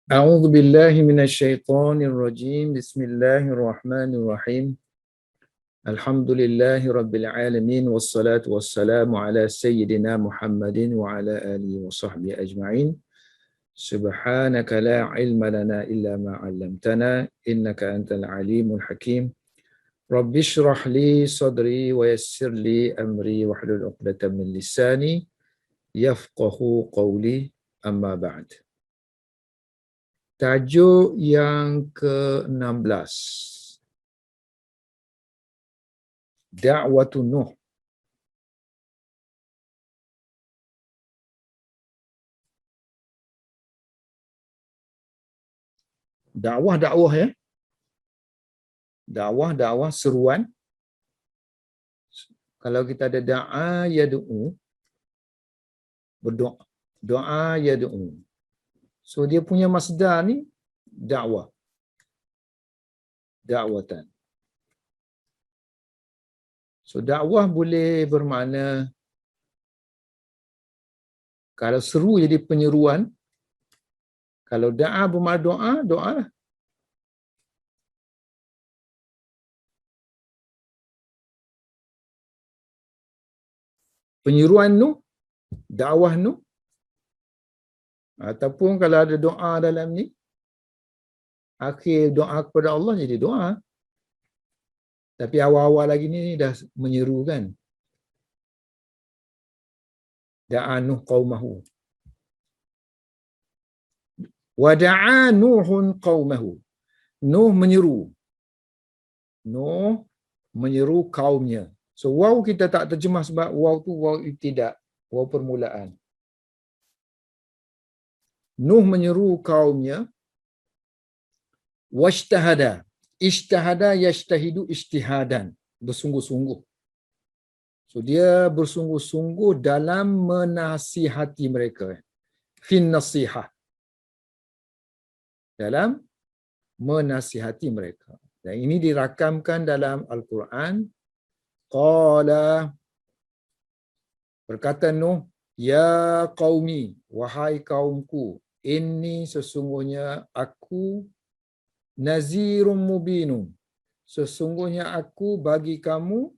أعوذ بالله من الشيطان الرجيم بسم الله الرحمن الرحيم الحمد لله رب العالمين والصلاة والسلام على سيدنا محمد وعلى آله وصحبه أجمعين سبحانك لا علم لنا إلا ما علمتنا إنك أنت العليم الحكيم رب اشرح لي صدري ويسر لي أمري واحلل عقدة من لساني يفقه قولي أما بعد. Tajuk yang ke-16. Da'watun Nuh. Dakwah ya. Dakwah seruan. Kalau kita ada da'a yad'u, berdoa, doa yad'u. So dia punya masdar ni dakwah. Da'watan. So dakwah boleh bermakna kalau seru jadi penyeruan. Kalau da'a bermakna doa, doa lah. Penyeruan Nuh, dakwah Nuh. Ataupun kalau ada doa dalam ni, akhir doa kepada Allah jadi doa. Tapi awal-awal lagi ni dah menyeru kan. Da'a Nuh qaumahu. Wa da'a Nuhun qaumahu. Nuh menyeru. Nuh menyeru kaumnya. So waw kita tak terjemah sebab waw tu waw ibtidak, waw permulaan. Nuh menyeru kaumnya. Washtahada. Ishtahada yashtahidu ijtihadan. Bersungguh-sungguh. So dia bersungguh-sungguh dalam menasihati mereka. Fin nasihah. Dalam menasihati mereka. Dan ini dirakamkan dalam Al-Quran. Qala, berkata Nuh, ya qaumi, wahai kaumku, inni sesungguhnya aku nazirum mubinun. Sesungguhnya aku bagi kamu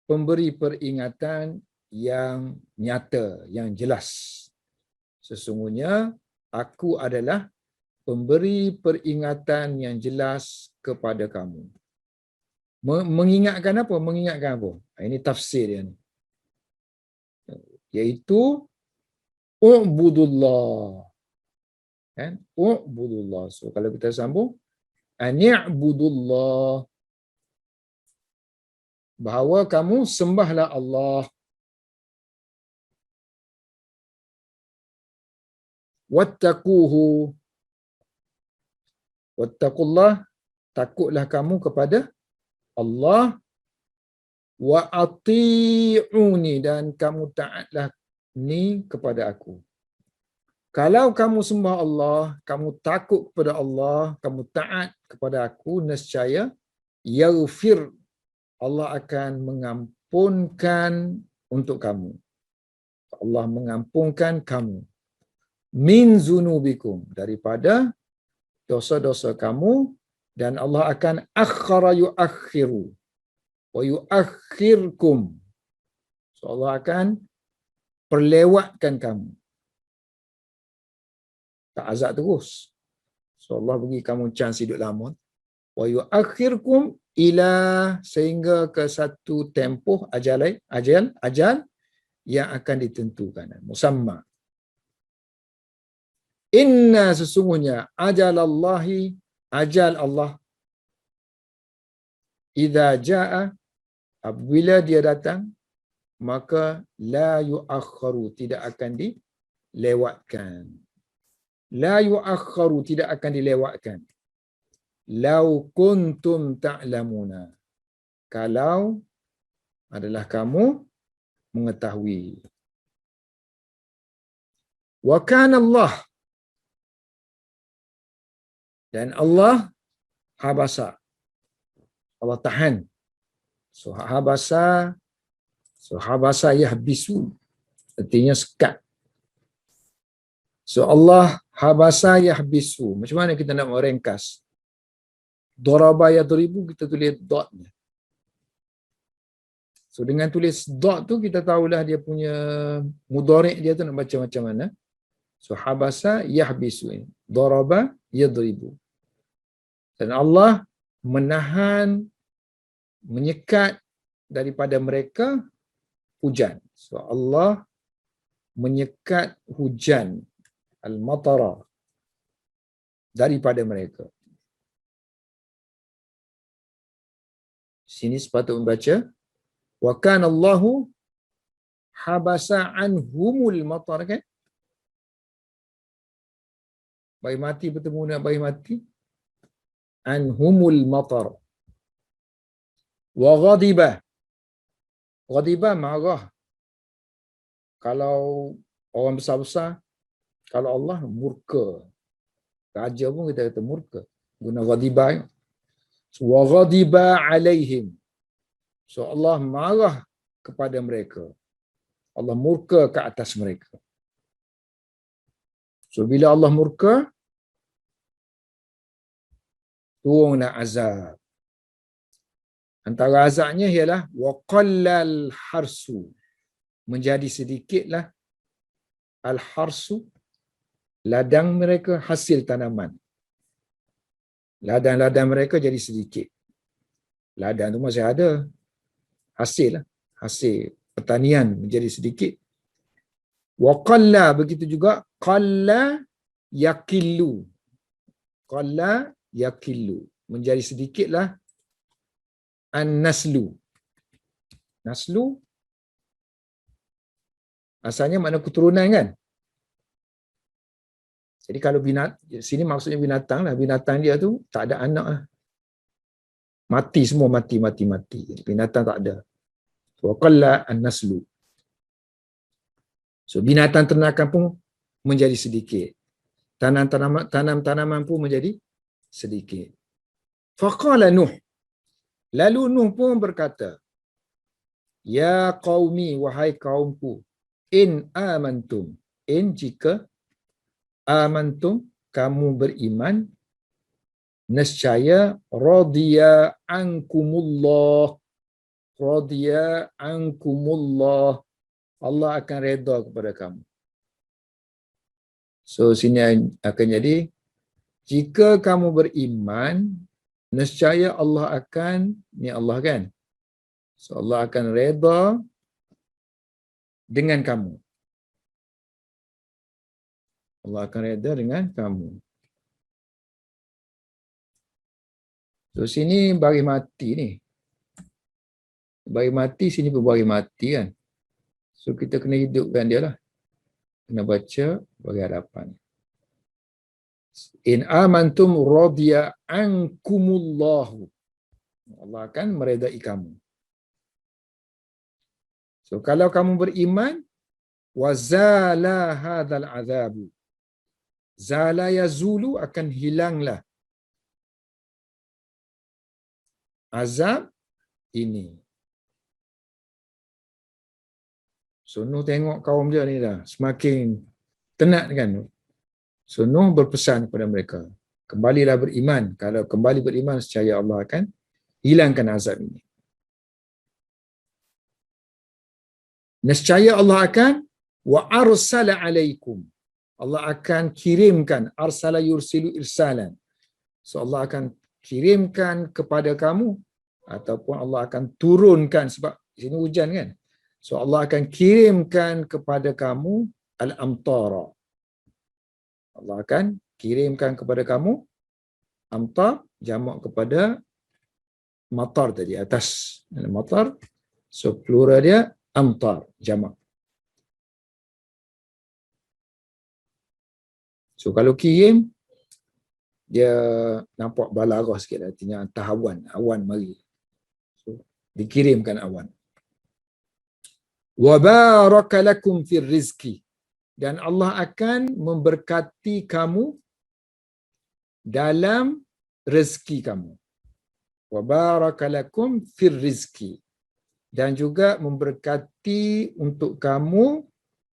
pemberi peringatan yang nyata, yang jelas. Sesungguhnya aku adalah pemberi peringatan yang jelas kepada kamu. Mengingatkan apa? Mengingatkan apa? Ini tafsir dia ni. Iaitu u'budullah. Kan? U'budullah. So kalau kita sambung, ani'budullah. Bahawa kamu sembahlah Allah. Wattaquhu. Wattaqullah. Takutlah kamu kepada Allah. Wa ati'uni. Dan kamu taatlah ni kepada aku. Kalau kamu sembah Allah, kamu takut kepada Allah, kamu taat kepada aku, nescaya yaghfir, Allah akan mengampunkan untuk kamu. Allah mengampunkan kamu. Min zunubikum, daripada dosa-dosa kamu, dan Allah akan akhara yuakhiru wa yuakhirkum. So Allah akan perlewatkan kamu. Tak azab terus. So Allah bagi kamu chance hidup lama. Wa yuakhirkum ila, sehingga ke satu tempoh ajal yang akan ditentukan. Musamma. Inna, sesungguhnya ajalallahi, ajal Allah, idza jaa, apabila dia datang, maka la yuakharu, tidak akan dilewatkan. La yuakharu, tidak akan dilewatkan. Lau kuntum ta'lamuna, kalau adalah kamu mengetahui. Wa kana Allah, dan Allah habasa, Allah tahan. So habasa yahbisu, artinya sekat. So Allah Habasa yahbisu. Macam mana kita nak meringkas? Daraba yadribu kita tulis dotnya. So dengan tulis dot tu kita tahulah dia punya mudhari' dia tu nak baca macam mana. So habasa yahbisu. Daraba yadribu. Dan Allah menahan, menyekat daripada mereka hujan. So Allah menyekat hujan al-matara daripada mereka. Sini sepatutnya membaca wa kana Allahu habasa anhumul matar, kan? Bayi mati bertemu dengan bayi mati. Anhumul matar. Wa ghadiba. Ghadiba marah. Kalau orang besar-besar, kalau Allah murka. Raja pun kita kata murka. Guna ghadiba. So, wa ghadiba alaihim. So Allah marah kepada mereka. Allah murka ke atas mereka. So bila Allah murka, turunlah azab. Antara azabnya ialah wa qallal harsu. Menjadi sedikitlah al-harsu, ladang mereka, hasil tanaman. Ladang-ladang mereka jadi sedikit. Ladang tu masih ada. Hasil lah. Hasil pertanian menjadi sedikit. Wa qalla, begitu juga qalla yakillu. Qalla yakillu. Menjadi sedikitlah an-naslu. Naslu asalnya makna keturunan, kan? Jadi kalau sini maksudnya binatang lah. Binatang dia tu tak ada anak lah. Mati semua, mati. Binatang tak ada. Wa qalla an-naslu. So binatang ternakan pun menjadi sedikit. Tanam-tanaman pun menjadi sedikit. Faqala Nuh. Lalu Nuh pun berkata, ya qaumi, wahai kaumku, in amantum. In jika amantum, kamu beriman, nescaya radiya ankumullah. Radiya ankumullah. Allah akan redha kepada kamu. So sini akan jadi, jika kamu beriman, nescaya Allah akan, ni Allah kan? So Allah akan redha dengan kamu. Allah akan redha dengan kamu. So sini bagi mati ni. Bagi mati, sini pun bagi mati, kan? So kita kena hidupkan dia lah. Kena baca bagi hadapan. In amantum radiya ankumullahu. Allah akan meredai kamu. So kalau kamu beriman, wazala hadzal azabu. Zala yazulu, akan hilanglah azab ini. So Nuh tengok kaum dia ni dah semakin tenat, kan? So Nuh berpesan kepada mereka, kembalilah beriman. Kalau kembali beriman, secaya Allah akan hilangkan azab ini. Nescaya Allah akan wa arsala alaikum. Allah akan kirimkan, arsala yursilu irsalan. So Allah akan kirimkan kepada kamu, ataupun Allah akan turunkan, sebab di sini hujan, kan? So Allah akan kirimkan kepada kamu al-amtara. Allah akan kirimkan kepada kamu amtar, jamak kepada matar tadi, atas. Matar, so plural dia amtar, jamak. So kalau kirim, dia nampak balarah sikit, artinya hantar awan mari. So dikirimkan awan. Wa baraka lakum fir rizqi, dan Allah akan memberkati kamu dalam rezeki kamu. Wa baraka lakum fir rizqi, dan juga memberkati untuk kamu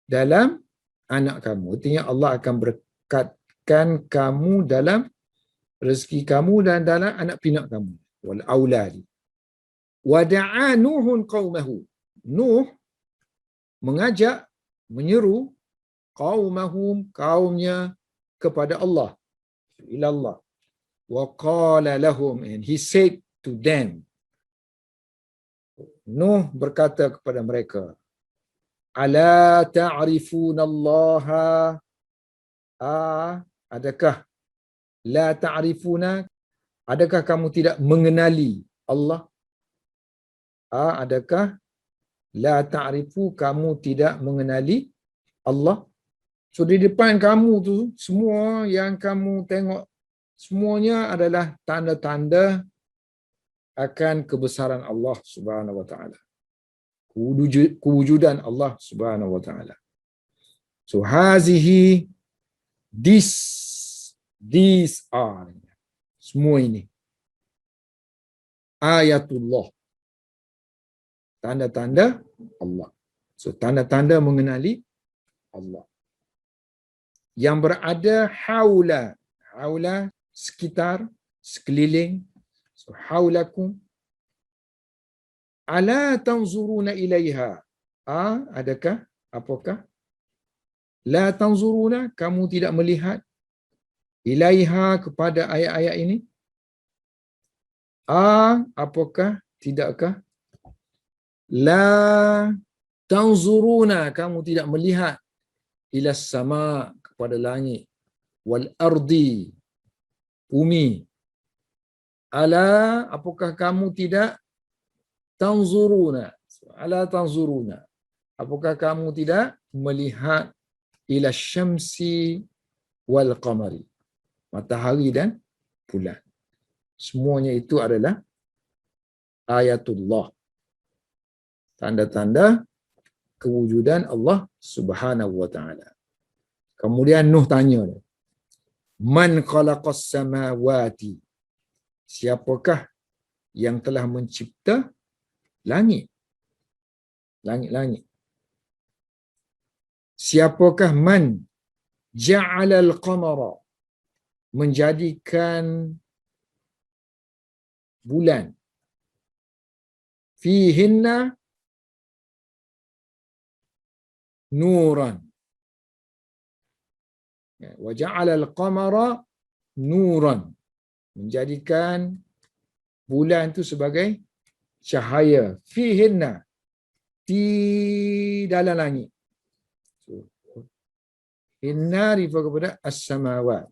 dalam anak kamu. Artinya Allah akan berkat menyempitkan kamu dalam rezeki kamu dan dalam anak pinak kamu. Wal auladi. Wa da'a Nuhun qaumahu. Nuh mengajak, menyeru qaumahum, kaumnya, kepada Allah, ila Allah. Wa qala lahum, and he said to them, Nuh berkata kepada mereka, ala ta'rifuna Allah, adakah la ta'rifuna, adakah kamu tidak mengenali Allah? Adakah la ta'rifu, kamu tidak mengenali Allah? So di depan kamu tu, semua yang kamu tengok, semuanya adalah tanda-tanda akan kebesaran Allah Subhanahu wa taala. Kewujudan Allah Subhanahu wa taala. So hazihi, these are, semua ini ayatullah, tanda-tanda Allah. So tanda-tanda mengenali Allah yang berada haula sekitar, sekeliling. So haulakum, ala tanzuruna ilaiha, adakah, apakah, la tanzuruna, kamu tidak melihat, ilaiha, kepada ayat-ayat ini, apakah, tidakkah, la tanzuruna, kamu tidak melihat, ila sama, kepada langit, wal ardi, bumi, ala, apakah kamu tidak, tanzuruna, ala tanzuruna, apakah kamu tidak melihat, ila syamsi wal qamari, matahari dan bulan. Semuanya itu adalah ayatullah, tanda-tanda kewujudan Allah Subhanahu wa taala. Kemudian Nuh tanya, man khalaqas samawati, siapakah yang telah mencipta langit? Langit-langit. Siapakah man ja'alal qamara, menjadikan bulan, fihinna nuran, wa ja'alal qamara nuran, menjadikan bulan itu sebagai cahaya, fihinna, di dalam langit. So, inna refer kepada as-samawat.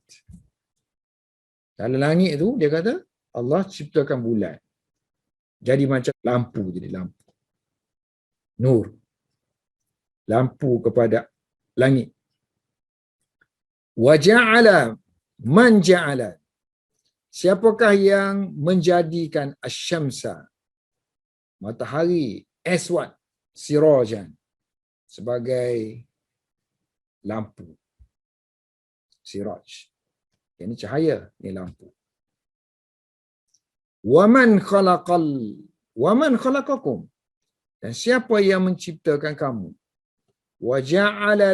Dalam langit itu dia kata Allah ciptakan bulan. Jadi macam lampu, jadi lampu. Nur. Lampu kepada langit. Wa ja'ala, man ja'ala, siapakah yang menjadikan asy-syamsa, matahari, aswad, sirajan, sebagai lampu. Siraj. Ini cahaya, ini lampu. Waman khalaqakum, dan siapa yang menciptakan kamu? Wa ja'ala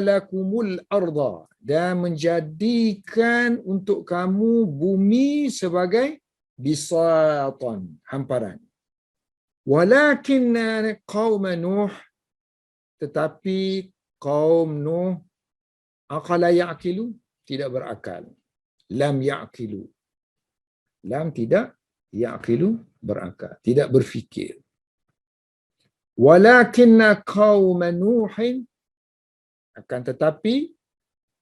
lakumul arda, dan menjadikan untuk kamu bumi sebagai bisatan, hamparan. Walakin qaum Nuh, tetapi kaum Nuh, aqala ya'qilu, tidak berakal. Lam ya'qilu, lam, tidak, ya'qilu, berakal, tidak berfikir. Walakin qaum Nuhin, akan tetapi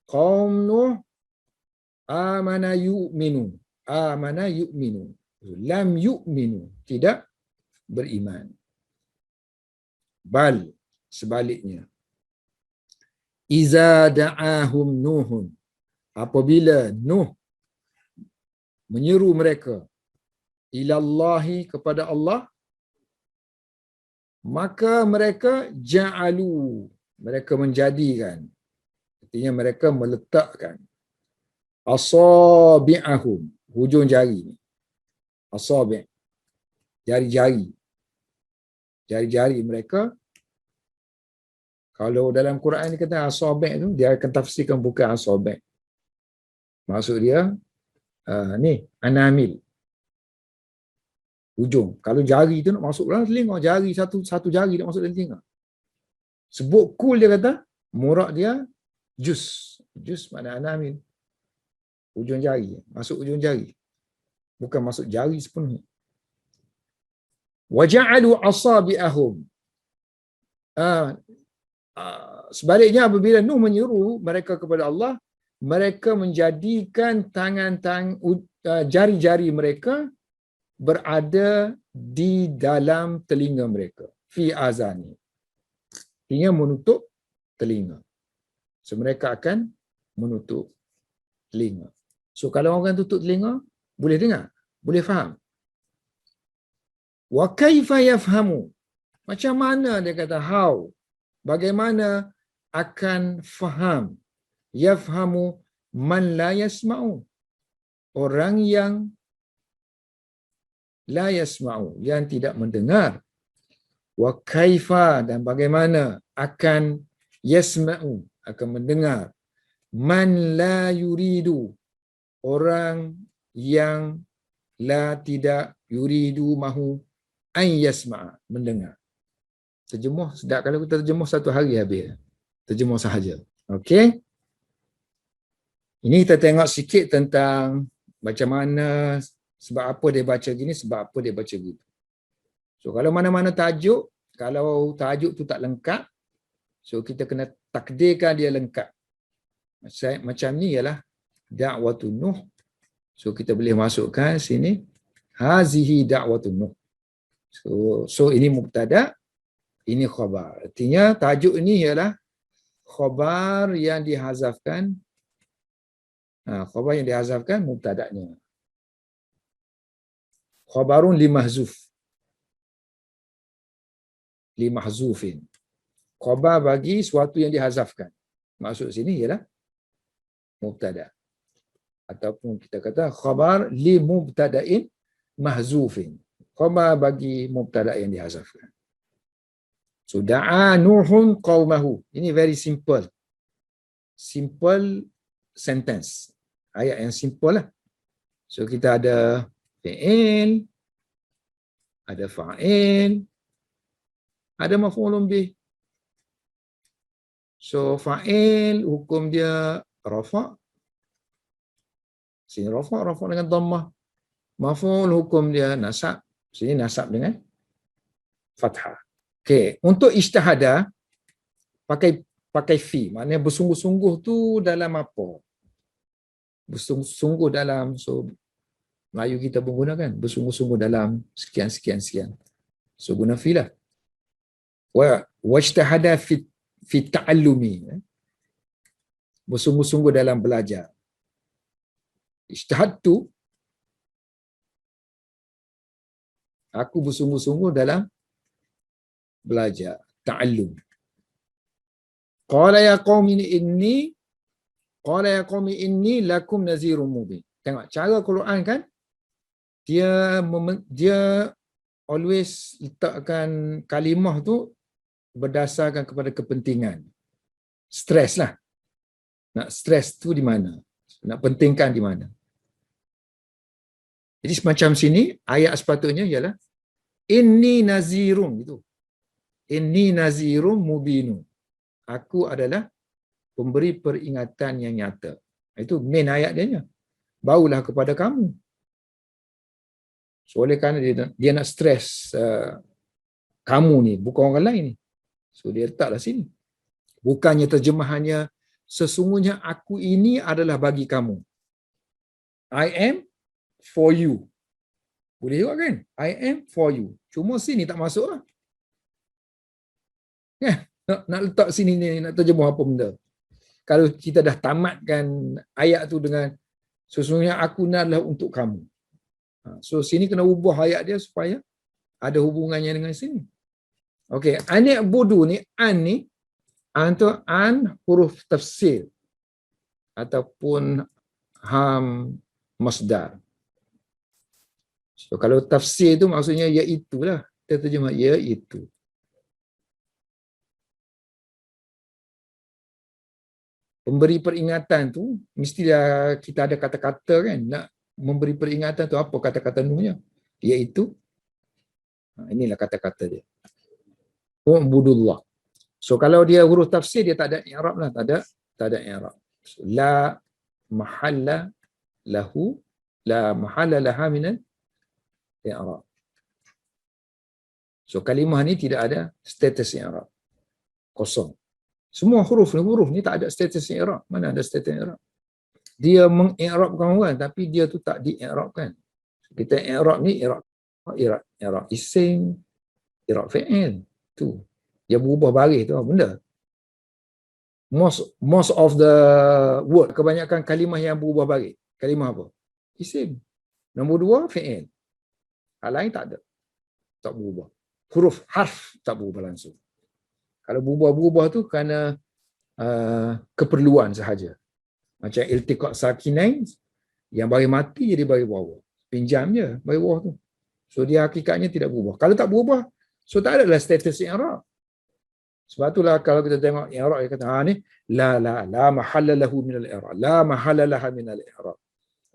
kaum Nuh, amana yu'minu, lam yu'minu, tidak beriman. Bal, sebaliknya, iza da'ahum Nuhun, apabila Nuh menyeru mereka, ilallahi, kepada Allah, maka mereka ja'alu, mereka menjadikan, artinya mereka meletakkan, asabi'ahum, hujung jari, asabi', jari-jari, Jari-jari mereka. Kalau dalam Quran ni kata asabi' tu, dia akan tafsirkan bukan asabi'. Maksud dia ni anamil. Ujung. Kalau jari tu nak masuk dalam telinga, jari satu jari nak masuk dalam telinga. Sebut kul dia kata, murad dia juz. Juz makna anamil. Ujung jari. Masuk ujung jari. Bukan masuk jari sepenuhnya. Waja'alu asabi'ahum. Sebaliknya apabila Nuh menyeru mereka kepada Allah, mereka menjadikan jari-jari mereka berada di dalam telinga mereka. Fi azani. Artinya menutup telinga. So mereka akan menutup telinga. So kalau orang tutup telinga, boleh dengar, boleh faham. Wa kaifa yafhamu? Macam mana dia kata how? Bagaimana akan faham? Yafhamu man la yasma'u. Orang yang la yasma'u, yang tidak mendengar. Wa kaifa, dan bagaimana akan yasma'u, akan mendengar. Man la yuridu, orang yang la tidak yuridu mahu an yasma'a, mendengar. Terjemuh sedap, kalau kita terjemuh satu hari habis. Terjemuh sahaja. Okey. Ini kita tengok sikit tentang macam mana, sebab apa dia baca gini, sebab apa dia baca gitu. So kalau mana-mana tajuk, kalau tajuk tu tak lengkap, so kita kena takdirkan dia lengkap. Macam ni ialah da'watun Nuh. So kita boleh masukkan sini hazihi da'watun Nuh. So ini mubtada, ini khabar. Artinya tajuk ini ialah khabar yang dihazafkan. Khabar yang dihazafkan mubtada'nya. Khabarun li mahzuf. Li mahzufin. Khabar bagi sesuatu yang dihazafkan. Maksud sini ialah mubtada'. Ataupun kita kata khabar li mubtada'in mahzufin. Khabar bagi mubtada' yang dihazafkan. So da'a Nuhun qaumahu. Ini very simple. Simple sentence. Ayat yang simple lah. So kita ada fi'il, ada fa'il, ada maf'ulun bih. So fa'il hukum dia rafa'. Sini rafa' dengan dhammah. Maf'ul hukum dia nasab. Sini nasab dengan fathah. Okey, untuk ijtihada pakai fi. Maknanya bersungguh-sungguh tu dalam apa? Bersungguh-sungguh dalam, so Melayu kita pun gunakan bersungguh-sungguh dalam sekian. So guna fi lah. Wa ijtihada fi ta'allumi. Bersungguh-sungguh dalam belajar. Ijtihadtu, aku bersungguh-sungguh dalam belajar, ta'allum. Qala ya qaumi inni lakum nazirun mubin. Tengok cara Quran kan, dia always letakkan kalimah tu berdasarkan kepada kepentingan. Stress lah. Nak stress tu di mana? Nak pentingkan di mana? Jadi semacam sini, ayat sepatutnya ialah inni nazirun gitu. Inni nazirun mubinu. Aku adalah pemberi peringatan yang nyata. Itu main ayat dia. Barulah kepada kamu. So oleh kerana dia nak stres kamu ni, bukan orang lain ni. So dia letaklah sini. Bukannya terjemahannya sesungguhnya aku ini adalah bagi kamu. I am for you. Boleh juga kan? I am for you. Cuma sini tak masuk lah. Nak letak sini ni, nak terjemah apa benda. Kalau kita dah tamatkan ayat tu dengan sesungguhnya aku ni adalah untuk kamu. So sini kena ubah ayat dia supaya ada hubungannya dengan sini. Okey, anik budu ni, an ni, antara an huruf tafsir ataupun ham masdar. So kalau tafsir tu maksudnya iaitu lah. Kita terjemah iaitu. Pemberi peringatan tu, mestilah kita ada kata-kata kan. Nak memberi peringatan tu apa kata-kata nuhnya? Iaitu, inilah kata-kata dia. Ubudullah. So kalau dia huruf tafsir, dia tak ada i'rab lah. Tak ada i'rab. So, la mahalla lahu, la mahalla laha minal i'rab. So kalimah ni tidak ada status i'rab. Kosong. Semua huruf ni tak ada status i'rab. Mana ada status i'rab? Dia mengi'rabkan orang tapi dia tu tak di-i'rabkan. Kita i'rab ni i'rab isim, i'rab fi'il tu. Dia berubah baris tu benda. Most of the word, kebanyakan kalimah yang berubah baris. Kalimah apa? Isim. Nombor 2 fi'il. Hal lain tak ada. Tak berubah. Huruf harf tak berubah langsung. Kalau berubah-berubah tu kerana keperluan sahaja. Macam iltiqat sakinain, yang baris mati jadi baris bawah. Pinjam je baris bawah tu. So dia hakikatnya tidak berubah. Kalau tak berubah, so tak adalah status i'rab. Sebab itulah kalau kita tengok i'rab, dia kata ni la mahalla lahu min al-i'rab, la mahalla laha min al-i'rab.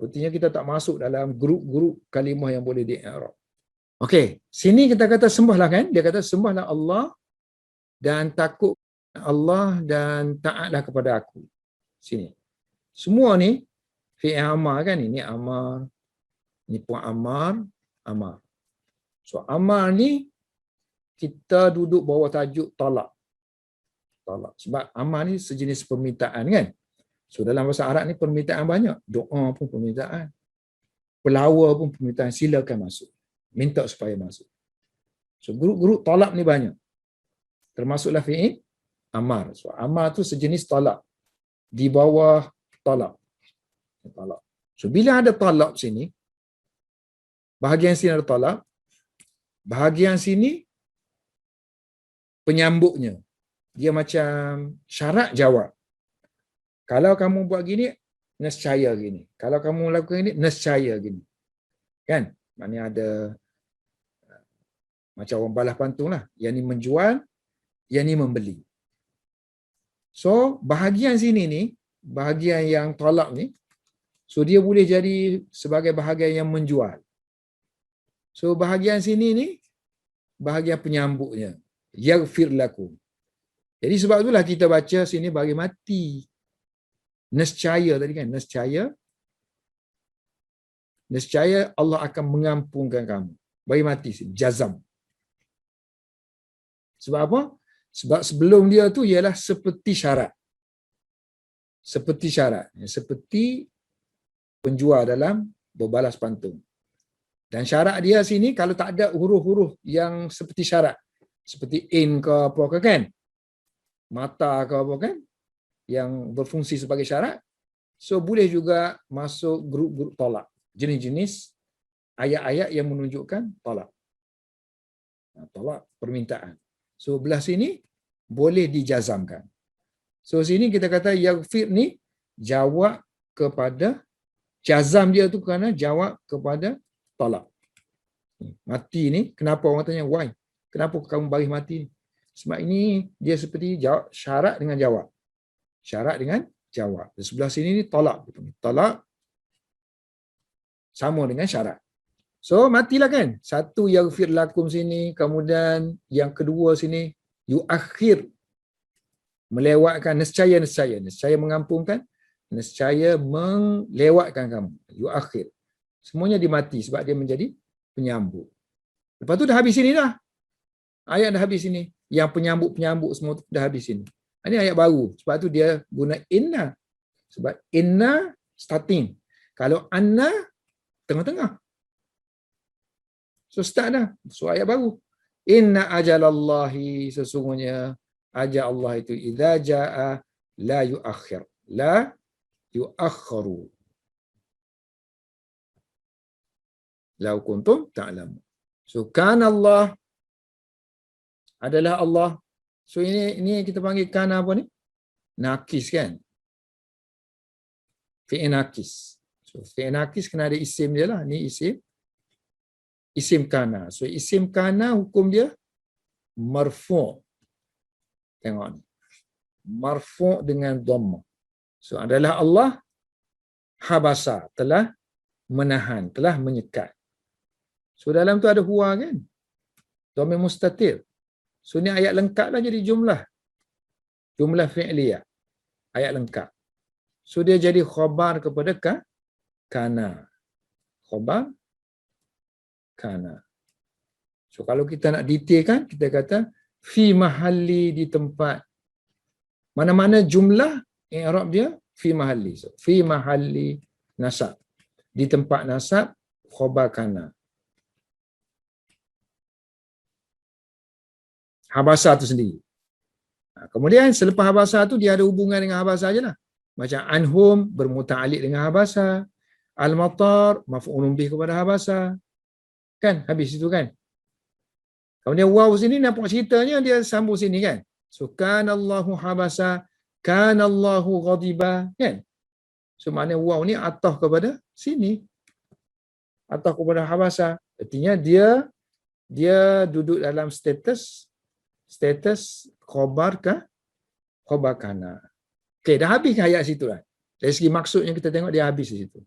Artinya kita tak masuk dalam grup-grup kalimah yang boleh di-i'rab. Okey, sini kita kata sembahlah kan? Dia kata sembahlah Allah dan takut Allah dan taatlah kepada aku. Sini. Semua ni fi'il amar kan? Ini amar, ini puan amar. So amar ni kita duduk bawah tajuk talak. Sebab amar ni sejenis permintaan kan? So dalam bahasa Arab ni permintaan banyak. Doa pun permintaan. Pelawar pun permintaan, silakan masuk. Minta supaya masuk. So grup-grup talak ni banyak. Termasuklah fi'il amar. So amar tu sejenis talak. Di bawah talak. So bila ada talak sini, bahagian sini ada talak, bahagian sini penyambuknya. Dia macam syarat jawab. Kalau kamu buat gini, nescaya gini. Kalau kamu lakukan ini, nescaya gini. Kan? Maknanya ada macam orang balas pantun lah. Yang ni menjual, yang ni membeli. So, bahagian sini ni, bahagian yang talak ni, so dia boleh jadi sebagai bahagian yang menjual. So, bahagian sini ni, bahagian penyambuknya. Yaghfir lakum. Jadi sebab itulah kita baca sini bagi mati. Nescaya tadi kan, nescaya Allah akan mengampunkan kamu. Bagi mati sini, jazam. Sebab apa? Sebab sebelum dia tu ialah seperti syarat. Seperti penjual dalam berbalas pantun. Dan syarat dia sini kalau tak ada huruf-huruf yang seperti syarat, seperti in ke apa ke kan, mata ke apa kan, yang berfungsi sebagai syarat, so boleh juga masuk grup-grup talak. Jenis-jenis ayat-ayat yang menunjukkan talak. Talak permintaan. So belah sini boleh dijazamkan. So sini kita kata yaghfir ni jawab kepada, jazam dia tu kerana jawab kepada talak. Mati ni, kenapa orang tanya why? Kenapa kamu baris mati ni? Sebab ini dia seperti jawab, syarat dengan jawab. Syarat dengan jawab. Di sebelah sini ni talak. Talak sama dengan syarat. So matilah kan. Satu yaghfir lakum sini, kemudian yang kedua sini yuakhir, melewatkan, nescaya mengampunkan, nescaya melewatkan kamu. Yuakhir. Semuanya dimati sebab dia menjadi penyambut. Lepas tu dah habis sini dah. Ayat dah habis sini. Yang penyambut-penyambut semua tu dah habis sini. Ini ayat baru. Sebab tu dia guna inna. Sebab inna starting. Kalau anna tengah-tengah. So start dah. So ayat baru. Inna ajalallahi, sesungguhnya ajal Allah itu idza jaa la yuakhir. La yuakharu. Lau kuntum ta'lamun. So kana Allah adalah Allah. So ini kita panggil kana apa ni? Nakis kan? Fi'il nakis. So fi'il nakis kena ada isim dia lah. Ni isim kana. So isim kana hukum dia marfu'. Tengok ni. Marfu' dengan dhamma. So adalah Allah habasa, telah menahan, telah menyekat. So dalam tu ada huwa kan? Dhamir mustatir. So ni ayat lengkap lah jadi jumlah. Jumlah fi'liyah. Ayat lengkap. So dia jadi khabar kepada kana. Khabar kana. So kalau kita nak detailkan, kita kata fi mahalli, di tempat. Mana-mana jumlah i'rab dia fi mahalli. So, fi mahalli nasab. Di tempat nasab khabar kana. Habasa tu sendiri. Kemudian selepas habasa tu dia ada hubungan dengan habasa je lah. Macam anhum bermuta'alliq dengan habasa. Al-matar maf'ulun bih kepada habasa. Kan? Habis itu kan? Kemudian waw sini nampak ceritanya dia sambung sini kan? So kanallahu habasa, kanallahu ghadiba kan? So makna waw ni atah kepada sini. Atah kepada habasa. Artinya dia duduk dalam status khabar khabar kana. Okey, dah habis ayat situ lah. Dari segi maksudnya kita tengok dia habis di situ.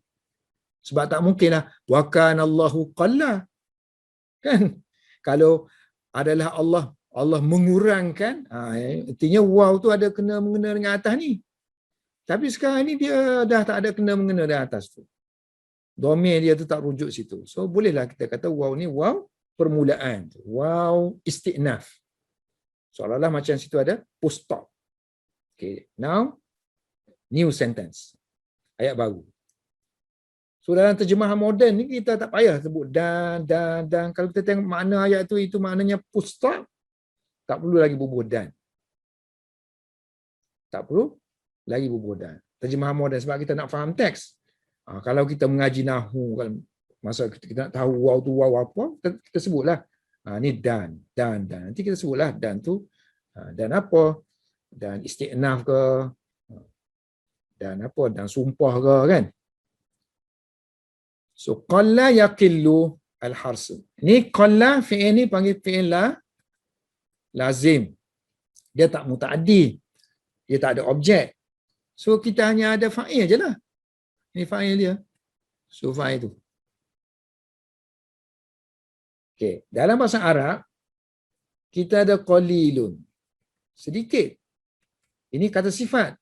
Sebab tak mungkinlah wa kanallahu qalla. Kan? Kalau adalah Allah mengurangkan, artinya waw tu ada kena mengena dengan atas ni. Tapi sekarang ni dia dah tak ada kena mengena dengan atas tu. Dhamir dia tu tak rujuk situ. So bolehlah kita kata waw ni waw permulaan. Waw isti'naf. Seolah-olah macam situ ada full stop. Okay, now new sentence. Ayat baru. So dalam terjemahan moden ni kita tak payah sebut dan. Kalau kita tengok makna ayat tu, itu maknanya full stop. Tak perlu lagi bubuh dan. Tak perlu lagi bubuh dan. Terjemahan moden sebab kita nak faham teks. Kalau kita mengaji nahu, masa kita nak tahu waw tu waw apa, kita sebutlah. Ni dan. Nanti kita sebutlah dan tu dan apa? Dan isti'naf ke? Dan apa? Dan sumpah ke kan? So qalla yaqillu al-harsu. Ni qalla fi'il ni panggil fi'il lazim. Dia tak mutaaddi. Dia tak ada objek. So kita hanya ada fa'il je lah. Ini fa'il dia. So fa'il tu. Okey, dalam bahasa Arab kita ada qalilun. Sedikit. Ini kata sifat.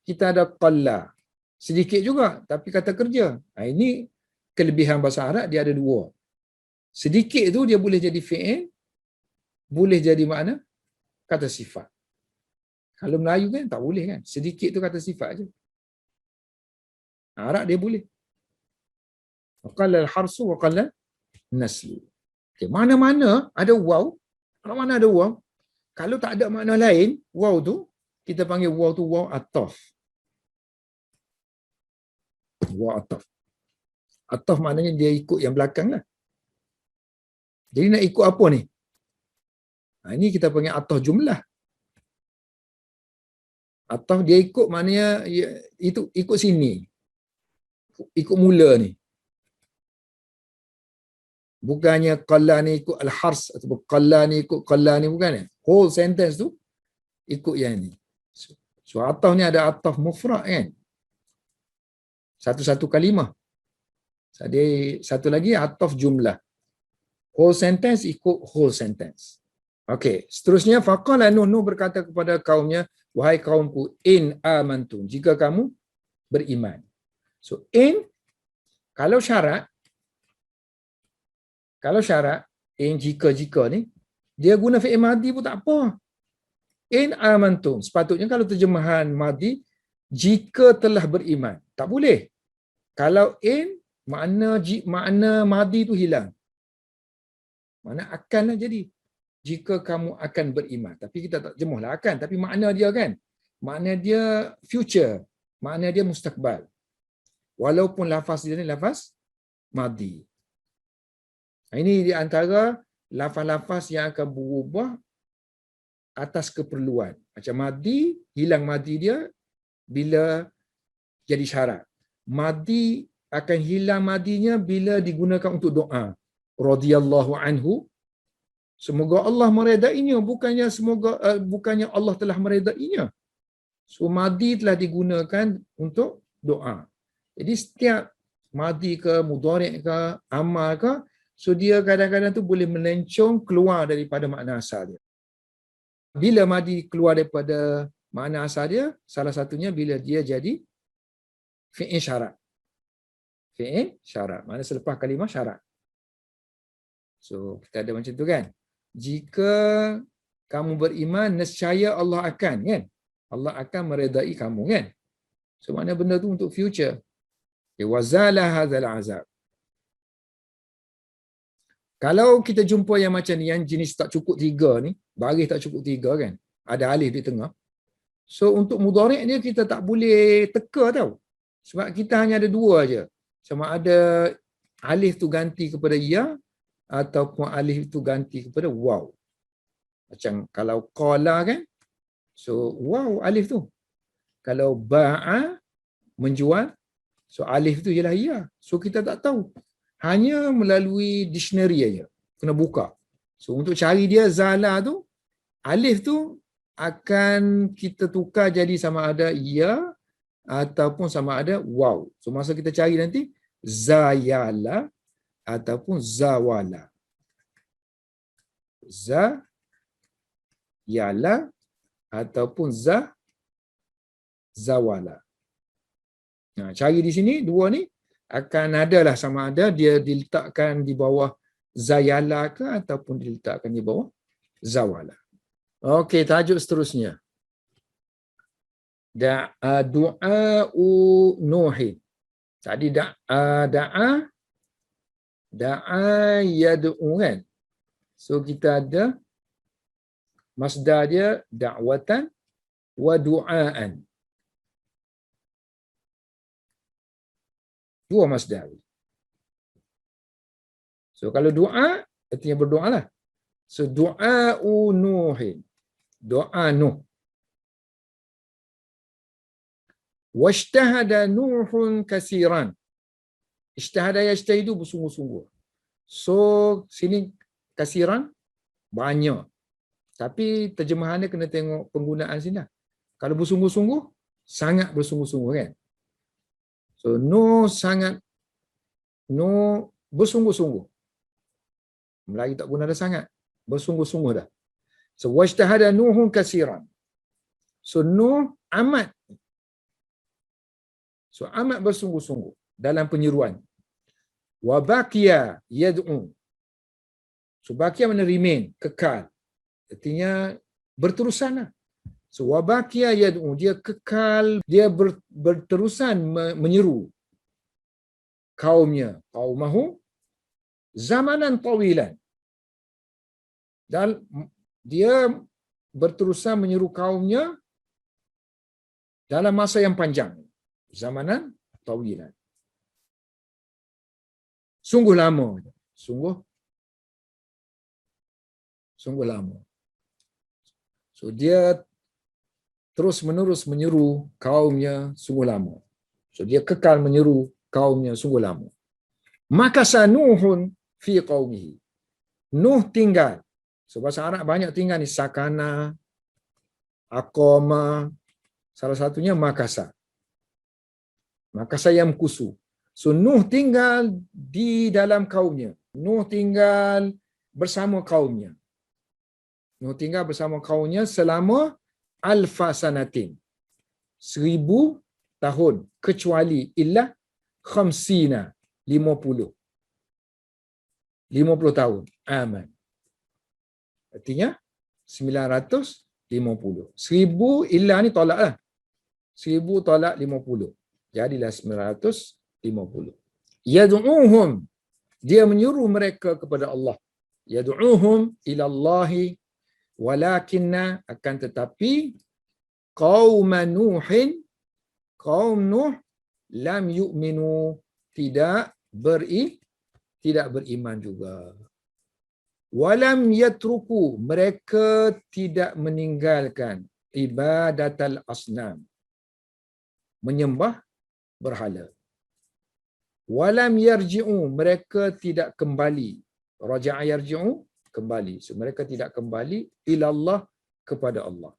Kita ada qalla. Sedikit juga tapi kata kerja. Ini kelebihan bahasa Arab, dia ada dua. Sedikit tu dia boleh jadi fi'il, boleh jadi makna kata sifat. Kalau Melayu kan tak boleh kan. Sedikit tu kata sifat je. Arab dia boleh. Qalla al-harsu wa qalla naslu. Okay, mana-mana ada waw, mana-mana ada waw. Kalau tak ada makna lain, waw tu kita panggil waw tu waw ataf. Waw ataf. Ataf maknanya dia ikut yang belakang lah. Jadi nak ikut apa ni? Ini kita panggil ataf jumlah. Ataf dia ikut maknanya itu ikut sini. Ikut mula ni. Bukannya qalla ni ikut al-hars atau qalla ni ikut qalla ni, bukan ya? Whole sentence tu ikut yang ni. So ataf ni ada ataf mufrad kan? Satu-satu kalimah. Ada satu lagi ataf jumlah. Whole sentence ikut whole sentence. Okey, seterusnya faqala Nuh berkata kepada kaumnya, wahai kaumku, in amantum, jika kamu beriman. So in kalau syarat in jika ni dia guna fi'il madi pun tak apa. In amantum, sepatutnya kalau terjemahan madi jika telah beriman. Tak boleh. Kalau in makna madi tu hilang. Makna akanlah jadi. Jika kamu akan beriman. Tapi kita tak terjemahlah akan, tapi makna dia kan. Makna dia future. Makna dia mustakbal. Walaupun lafaz dia ni lafaz madi. Ini di antara lafaz-lafaz yang akan berubah atas keperluan. Macam madi, hilang madi dia bila jadi syarat. Madi akan hilang madinya bila digunakan untuk doa. Radhiyallahu anhu. Semoga Allah meredainya, bukannya Allah telah meredainya. So madi telah digunakan untuk doa. Jadi setiap madi ke, mudhari' ke, amal ke, so dia kadang-kadang tu boleh melencong keluar daripada makna asal dia. Bila madi keluar daripada makna asal dia, salah satunya bila dia jadi fi'il syarat. Fi'il syarat. Maknanya selepas kalimah syarat. So, kita ada macam tu kan. Jika kamu beriman, nescaya Allah akan, kan? Allah akan meredai kamu, kan? So, maknanya benda tu untuk future. Wazala hadzal azab. Kalau kita jumpa yang macam ni, yang jenis tak cukup 3 ni, baris tak cukup 3 kan? Ada alif di tengah. So, untuk mudhari' dia kita tak boleh teka tau. Sebab kita hanya ada 2 aja. Sama ada alif tu ganti kepada ya, ataupun alif tu ganti kepada waw. Macam kalau qala kan, so waw alif tu. Kalau ba'a menjual, so alif tu ialah ya. So kita tak tahu. Hanya melalui dictionary aja. Kena buka. So untuk cari dia zala tu, alif tu akan kita tukar jadi sama ada ya ataupun sama ada waw. So masa kita cari nanti zayala ataupun zawala. Zayala ataupun zawala. Nah, cari di sini 2 ni akan adalah sama ada dia diletakkan di bawah zayala ke ataupun diletakkan di bawah zawala. Okey, tajuk seterusnya. Du'a'u Nuhin. Tadi da'a yad'u kan. So kita ada masdar dia da'watan wa du'aan. 2 masdar. So kalau doa artinya berdoa lah. So du'a'u Nuhin. Doa Nuh. Washtahada Nuhun kasiran. Ishtahada yajtahidu bersungguh-sungguh. So sini kasiran banyak. Tapi terjemahannya kena tengok penggunaan sini lah. Kalau bersungguh-sungguh, sangat bersungguh-sungguh kan. So Nuh bersungguh-sungguh. Melayu tak guna dah sangat. Bersungguh-sungguh dah. So washtahada Nuhun kasiran. So Nuh amat. So amat bersungguh-sungguh dalam penyeruan. Wa baqiya yad'u. So baqiya mana remain, kekal. Artinya berterusan lah. So wa baqiya yad'u, dia kekal, dia berterusan menyeru kaumnya, qaumahu zamanan tawilan. Dan dia berterusan menyeru kaumnya dalam masa yang panjang. Zamanan tawilan. Sungguh lama. Sungguh lama. So dia terus menerus menyeru kaumnya sungguh lama. So dia kekal menyeru kaumnya sungguh lama. Maka Nuhun fi qaumihi. Nuh tinggal. So bahasa Arab banyak tinggal ni, sakana, aqama, salah satunya makasa. Makasa yang kusu. So Nuh tinggal di dalam kaumnya. Nuh tinggal bersama kaumnya. Nuh tinggal bersama kaumnya selama alfa sanatin. 1000 tahun. Kecuali illa khamsina. 50 tahun. Aman. Artinya 950. 1000 illa ni tolak lah. 1000 tolak 50. Jadilah 950. Yad'uhum. Dia menyuruh mereka kepada Allah. Yad'uhum ila Allahi walakinna, akan tetapi qaum Nuhin, kaum Nuh lam yu'minu, tidak beriman juga. Walam yatruku, mereka tidak meninggalkan ibadatal asnam, menyembah berhala. Walam yarji'u, mereka tidak kembali. Raja'a yarji'u, kembali. So mereka tidak kembali ilallah, kepada Allah.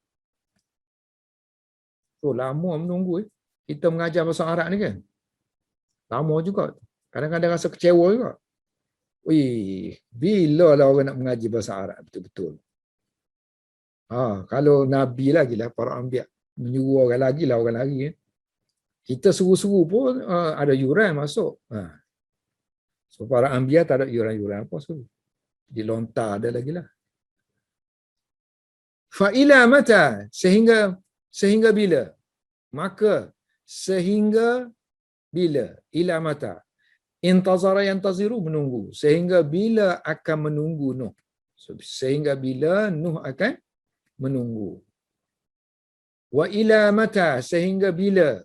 So, lama menunggu. Kita mengajar bahasa Arab ni kan. Lama juga. Kadang-kadang rasa kecewa juga. Wih, bila lah orang nak mengaji bahasa Arab betul-betul. Kalau Nabi lagi lah, para anbiya menyuruh orang lagi lah, orang lagi. Kita suruh-suruh pun ada yuran masuk. So para anbiya tak ada yuran-yuran apa suruh. Dilontar ada lagi lah. Fa'ila mata, sehingga bila? Maka sehingga bila? Ila mata. Intazara yantaziru, menunggu. Sehingga bila akan menunggu Nuh. So, sehingga bila Nuh akan menunggu. Wa ila mata, sehingga bila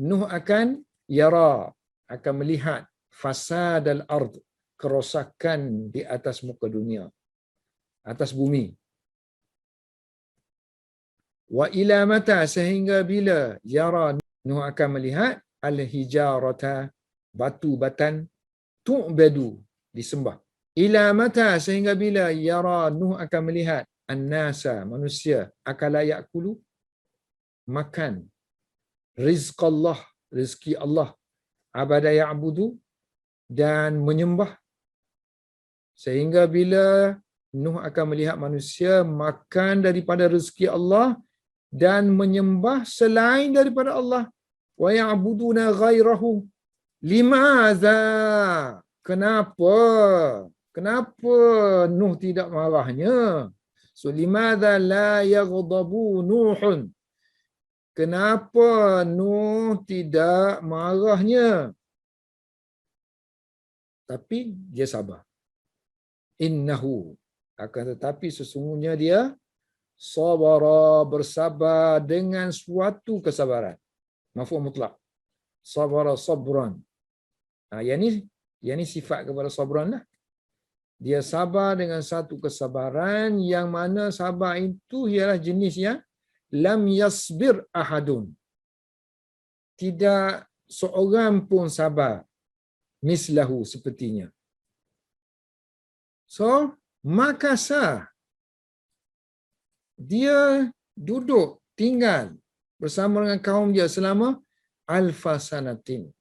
Nuh akan yara, akan melihat fasad al-ard, kerosakan di atas muka dunia, atas bumi. Wa ila mata, sehingga bila yara, Nuh akan melihat al-hijarata, batu-batan, tu'badu, disembah. Ila mata, sehingga bila yara, Nuh akan melihat an-nasa, manusia, akala ya'kulu, makan rizqallah, rezeki Allah, abada ya'budu, dan menyembah. Sehingga bila Nuh akan melihat manusia makan daripada rezeki Allah dan menyembah selain daripada Allah. Wa ya'buduna ghairahu. Limadza? Kenapa? Kenapa Nuh tidak marahnya? So limadza la yaghdabu Nuhun? Kenapa Nuh tidak marahnya? Tapi dia sabar. Innahu, akan tetapi sesungguhnya dia sabara, bersabar dengan suatu kesabaran. Mafhum mutlak. Sabara sabran. Yang ni sifat kepada sabran lah. Dia sabar dengan satu kesabaran yang mana sabar itu ialah jenis yang lam yasbir ahadun. Tidak seorang pun sabar mislahu, sepertinya. So, makasa dia duduk, tinggal bersama dengan kaum dia selama alfasanatin.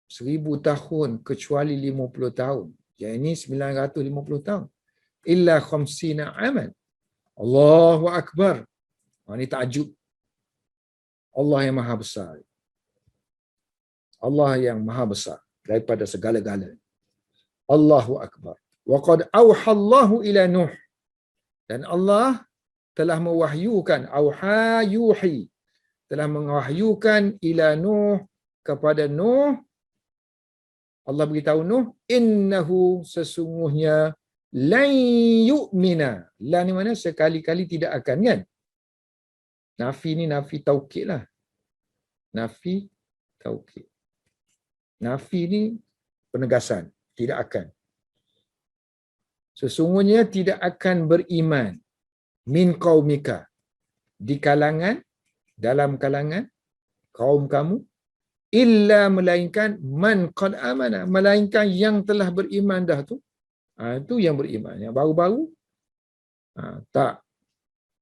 1000 tahun kecuali 50 tahun. Yang ini 950 tahun. Illa khamsina aman. Allahu Akbar. Ini takjub. Allah yang maha besar. Allah yang maha besar daripada segala-gala. Allahu Akbar. Wa qad auhallahu ila Nuh. Dan Allah telah mewahyukan, auha yuhi, telah mewahyukan ila Nuh, kepada Nuh. Allah beritahu Nuh, innahu, sesungguhnya, lan yu'mina. La ni mana? Sekali-kali tidak akan, kan? Nafi ni nafi taukid lah. Nafi taukid. Nafi ni penegasan. Tidak akan. Sesungguhnya tidak akan beriman min qaumika, di kalangan, dalam kalangan kaum kamu, illa, melainkan man qad amana, melainkan yang telah beriman dah tu. Itu yang beriman. Yang baru-baru tak.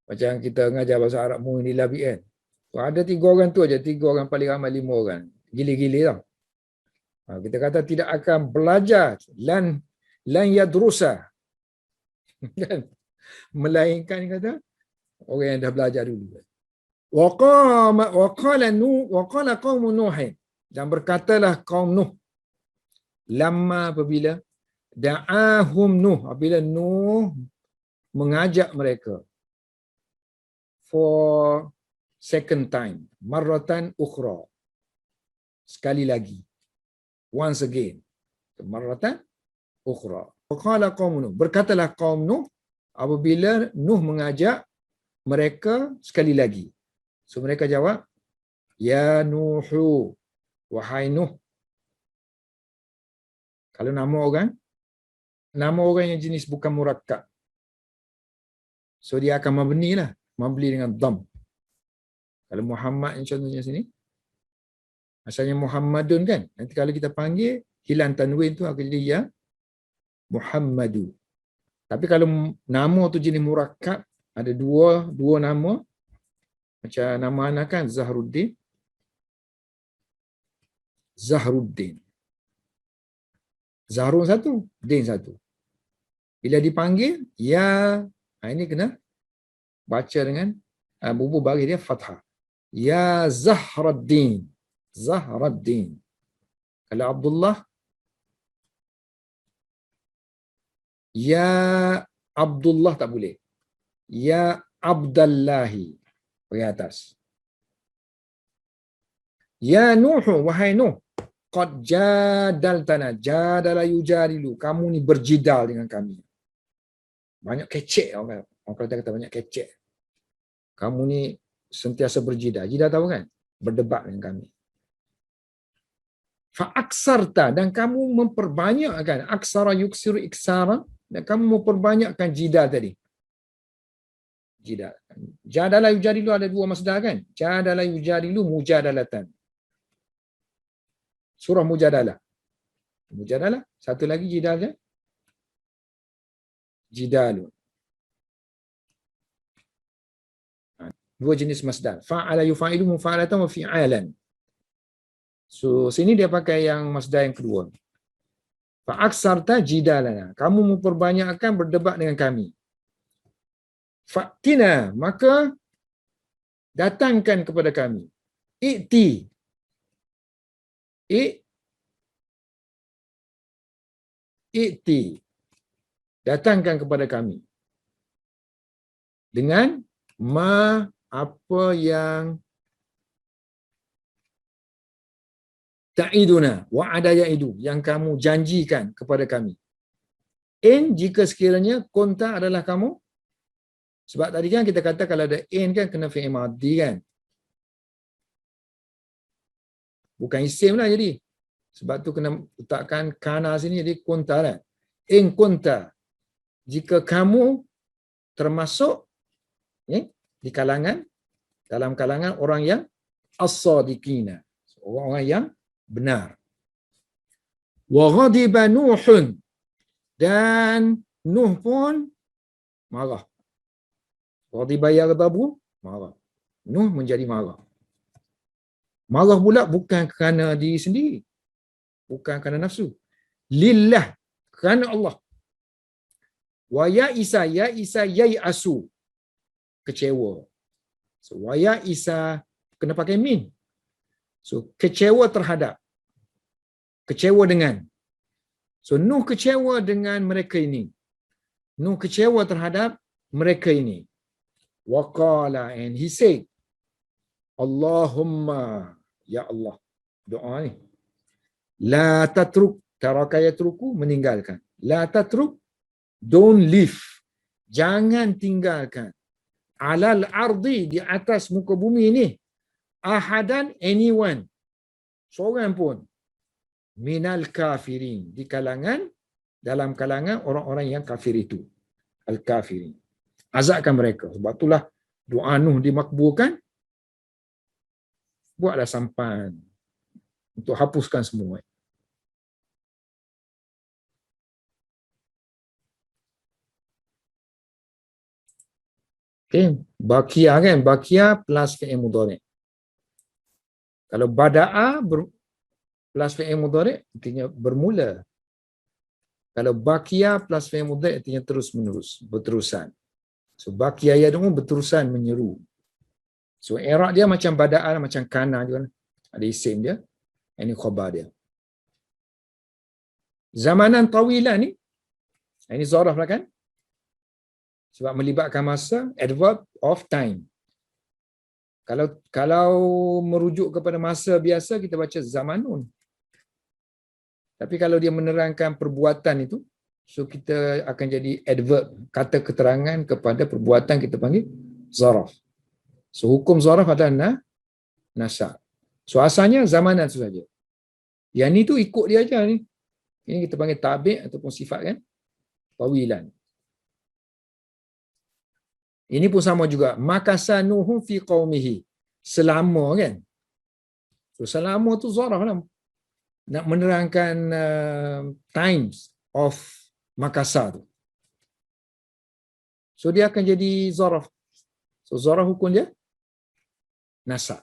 Macam kita ngajar bahasa Arab ni labi kan. So, ada 3 orang tu aja, 3 orang paling ramai 5 orang. Gili-gili tau. Kita kata tidak akan belajar lan yadrusa. Kan? Melainkan kata orang yang dah belajar dulu. Wa qala qaum Nuh, dan berkatalah kaum Nuh, lamma, apabila, da'ahum Nuh, apabila Nuh mengajak mereka, for second time, marratan ukhra, sekali lagi, once again, marratan ukhra. Qala qaum Nuh, berkatalah kaum Nuh apabila Nuh mengajak mereka sekali lagi. So mereka jawab, ya Nuhu, wahai Nuh. Kalau nama orang yang jenis bukan murakkab, so dia akan mabni lah, mabni dengan dham. Kalau Muhammad contohnya sini, asalnya Muhammadun kan, nanti kalau kita panggil hilang tanwin tu akan jadi ya Muhammadu. Tapi kalau nama tu jenis murakkab, ada dua nama, Macam nama anak kan Zahruddin. Zahruddin. Zahrul satu, Din satu. Bila dipanggil, ya, ini kena baca dengan bubu bagi dia fathah. Ya Zahraddin. Zahraddin. Kalau Abdullah, ya Abdullah tak boleh. Ya Abdallahi. Bagi atas. Ya Nuh, wahai Nuh. Qad jadaltana. Jadala yujadilu. Kamu ni berjidal dengan kami. Banyak kecek orang kata banyak kecek. Kamu ni sentiasa berjidal. Jidal tahu kan? Berdebat dengan kami. Fa'aksarta, dan kamu memperbanyakkan aksara yuksiru iksara, dan kamu memperbanyakkan jidal tadi. Jidal. Jadala yujadilu ada dua masdar kan? Jadala yujadilu mujadalatan. Surah Mujadalah. Mujadalah. Satu lagi jidal je. Jidalun. Dua jenis masdar. Fa'ala yufa'ilu mufa'alatan wa fi'alan. So, sini dia pakai yang masdar yang kedua. Fa'aksarta jidalana. Kamu memperbanyakkan berdebat dengan kami. Fa'tina. Maka datangkan kepada kami. I'ti. I'ti. Datangkan kepada kami. Dengan apa yang ta'iduna wa'ada ya'idu, yang kamu janjikan kepada kami. In, jika sekiranya konta adalah kamu. Sebab tadi kan kita kata kalau ada in kan kena fi'il madhi kan. Bukan isim lah jadi. Sebab tu kena letakkan kana sini jadi konta lah. In konta, jika kamu termasuk di kalangan, dalam kalangan orang yang as-sadiqina, orang yang benar. Wa ghadiba Nuhun, dan Nuh pun marah. Ghadiba yaghdabu, marah. Nuh menjadi marah. Marah pula bukan kerana diri sendiri, bukan kerana nafsu. Lillah, kerana Allah. Wa ya Isa yai'asu, kecewa. So, wa ya Isa kena pakai min. So, kecewa terhadap. Kecewa dengan. So, Nuh kecewa dengan mereka ini. Nuh kecewa terhadap mereka ini. Wa qala, and he said, Allahumma, ya Allah. Doa ni. La tatruk, taraka yatruku, meninggalkan. La tatruk, don't leave. Jangan tinggalkan. Alal ardi, di atas muka bumi ini. Ahadan, anyone. Seorang pun. Minal kafirin, di kalangan, dalam kalangan orang-orang yang kafir itu. Al-kafirin. Azabkan mereka. Sebab itulah doa Nuh dimakbulkan. Buatlah sampan untuk hapuskan semua. Okay. Bakia kan? Bakia plus fi'il mudhari'. Kalau bada'a plus fi'il mudhari' artinya bermula. Kalau bakia plus fi'il mudhari' artinya terus menerus, berterusan. So bakia yad'u berterusan menyeru. So i'rab dia macam bada'a, macam kana juga. Ada isim dia, ini khabar dia. Zamanan tawilan ni, ini zaraf lah kan? Sebab melibatkan masa, adverb of time. Kalau merujuk kepada masa biasa, kita baca zamanun. Tapi kalau dia menerangkan perbuatan itu, so kita akan jadi adverb, kata keterangan kepada perbuatan, kita panggil zaraf. So hukum zaraf adalah nasab. So asalnya zamanan itu saja. Yang ni tu ikut dia aja ni. Ini kita panggil tabi' ataupun sifat kan? Tawilan. Ini pun sama juga. Makasa Nuhu fi qaumihi. Selama kan? So selama tu zaraf lah. Nak menerangkan times of makasa tu. So dia akan jadi zaraf. So zaraf hukum dia nasab.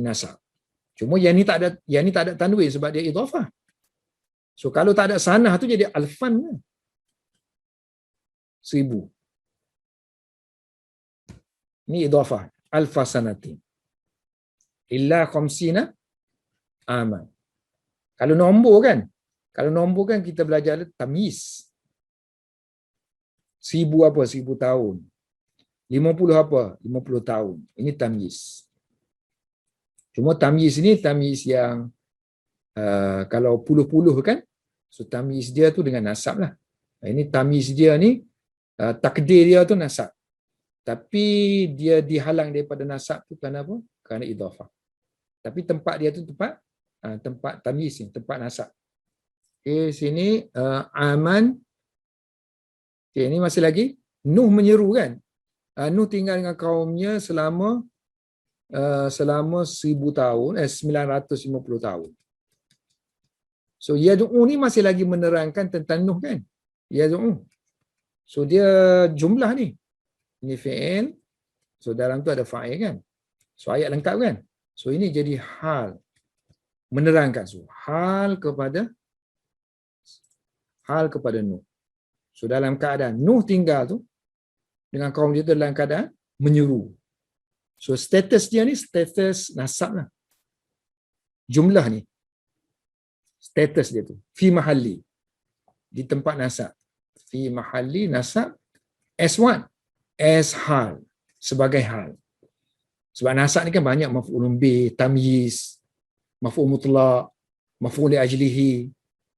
Nasab. Cuma yang ni tak ada tanwin sebab dia idhafah. So kalau tak ada sanah tu jadi alfan. 1000. Ni idhafah. Alfa sanatin. Illa khamsina aman. Kalau nombor kan kita belajar tamyiz. 1000 apa? 1000 tahun. 50 apa? 50 tahun. Ini tamyiz. Cuma tamyiz ni tamyiz yang kalau puluh-puluh kan, so tamyiz dia tu dengan nasab lah. Ini tamyiz dia ni, takdir dia tu nasab. Tapi dia dihalang daripada nasab tu kerana apa? Kerana idhafah. Tapi tempat dia tu tempat tamyiz ni, tempat nasab. Okay, sini aman. Okay, ini masih lagi. Nuh menyeru kan? Nuh tinggal dengan kaumnya selama 1000 tahun, 950 tahun. So yad'u ni masih lagi menerangkan tentang Nuh kan? Yad'u. So dia jumlah ni. Ini fi'il. So dalam tu ada fa'il kan? So ayat lengkap kan? So ini jadi hal. Menerangkan. So hal kepada Nuh. So dalam keadaan Nuh tinggal tu dengan kaum dia tu dalam keadaan menyeru. So status dia ni status nasab lah. Jumlah ni. Status dia tu. Fi mahalli. Di tempat nasab. Fi mahalli nasab. As what? As hal. Sebagai hal. Sebab nasab ni kan banyak maf'ulun bih, tamyiz, maf'ul mutlaq, maf'ul li ajlihi.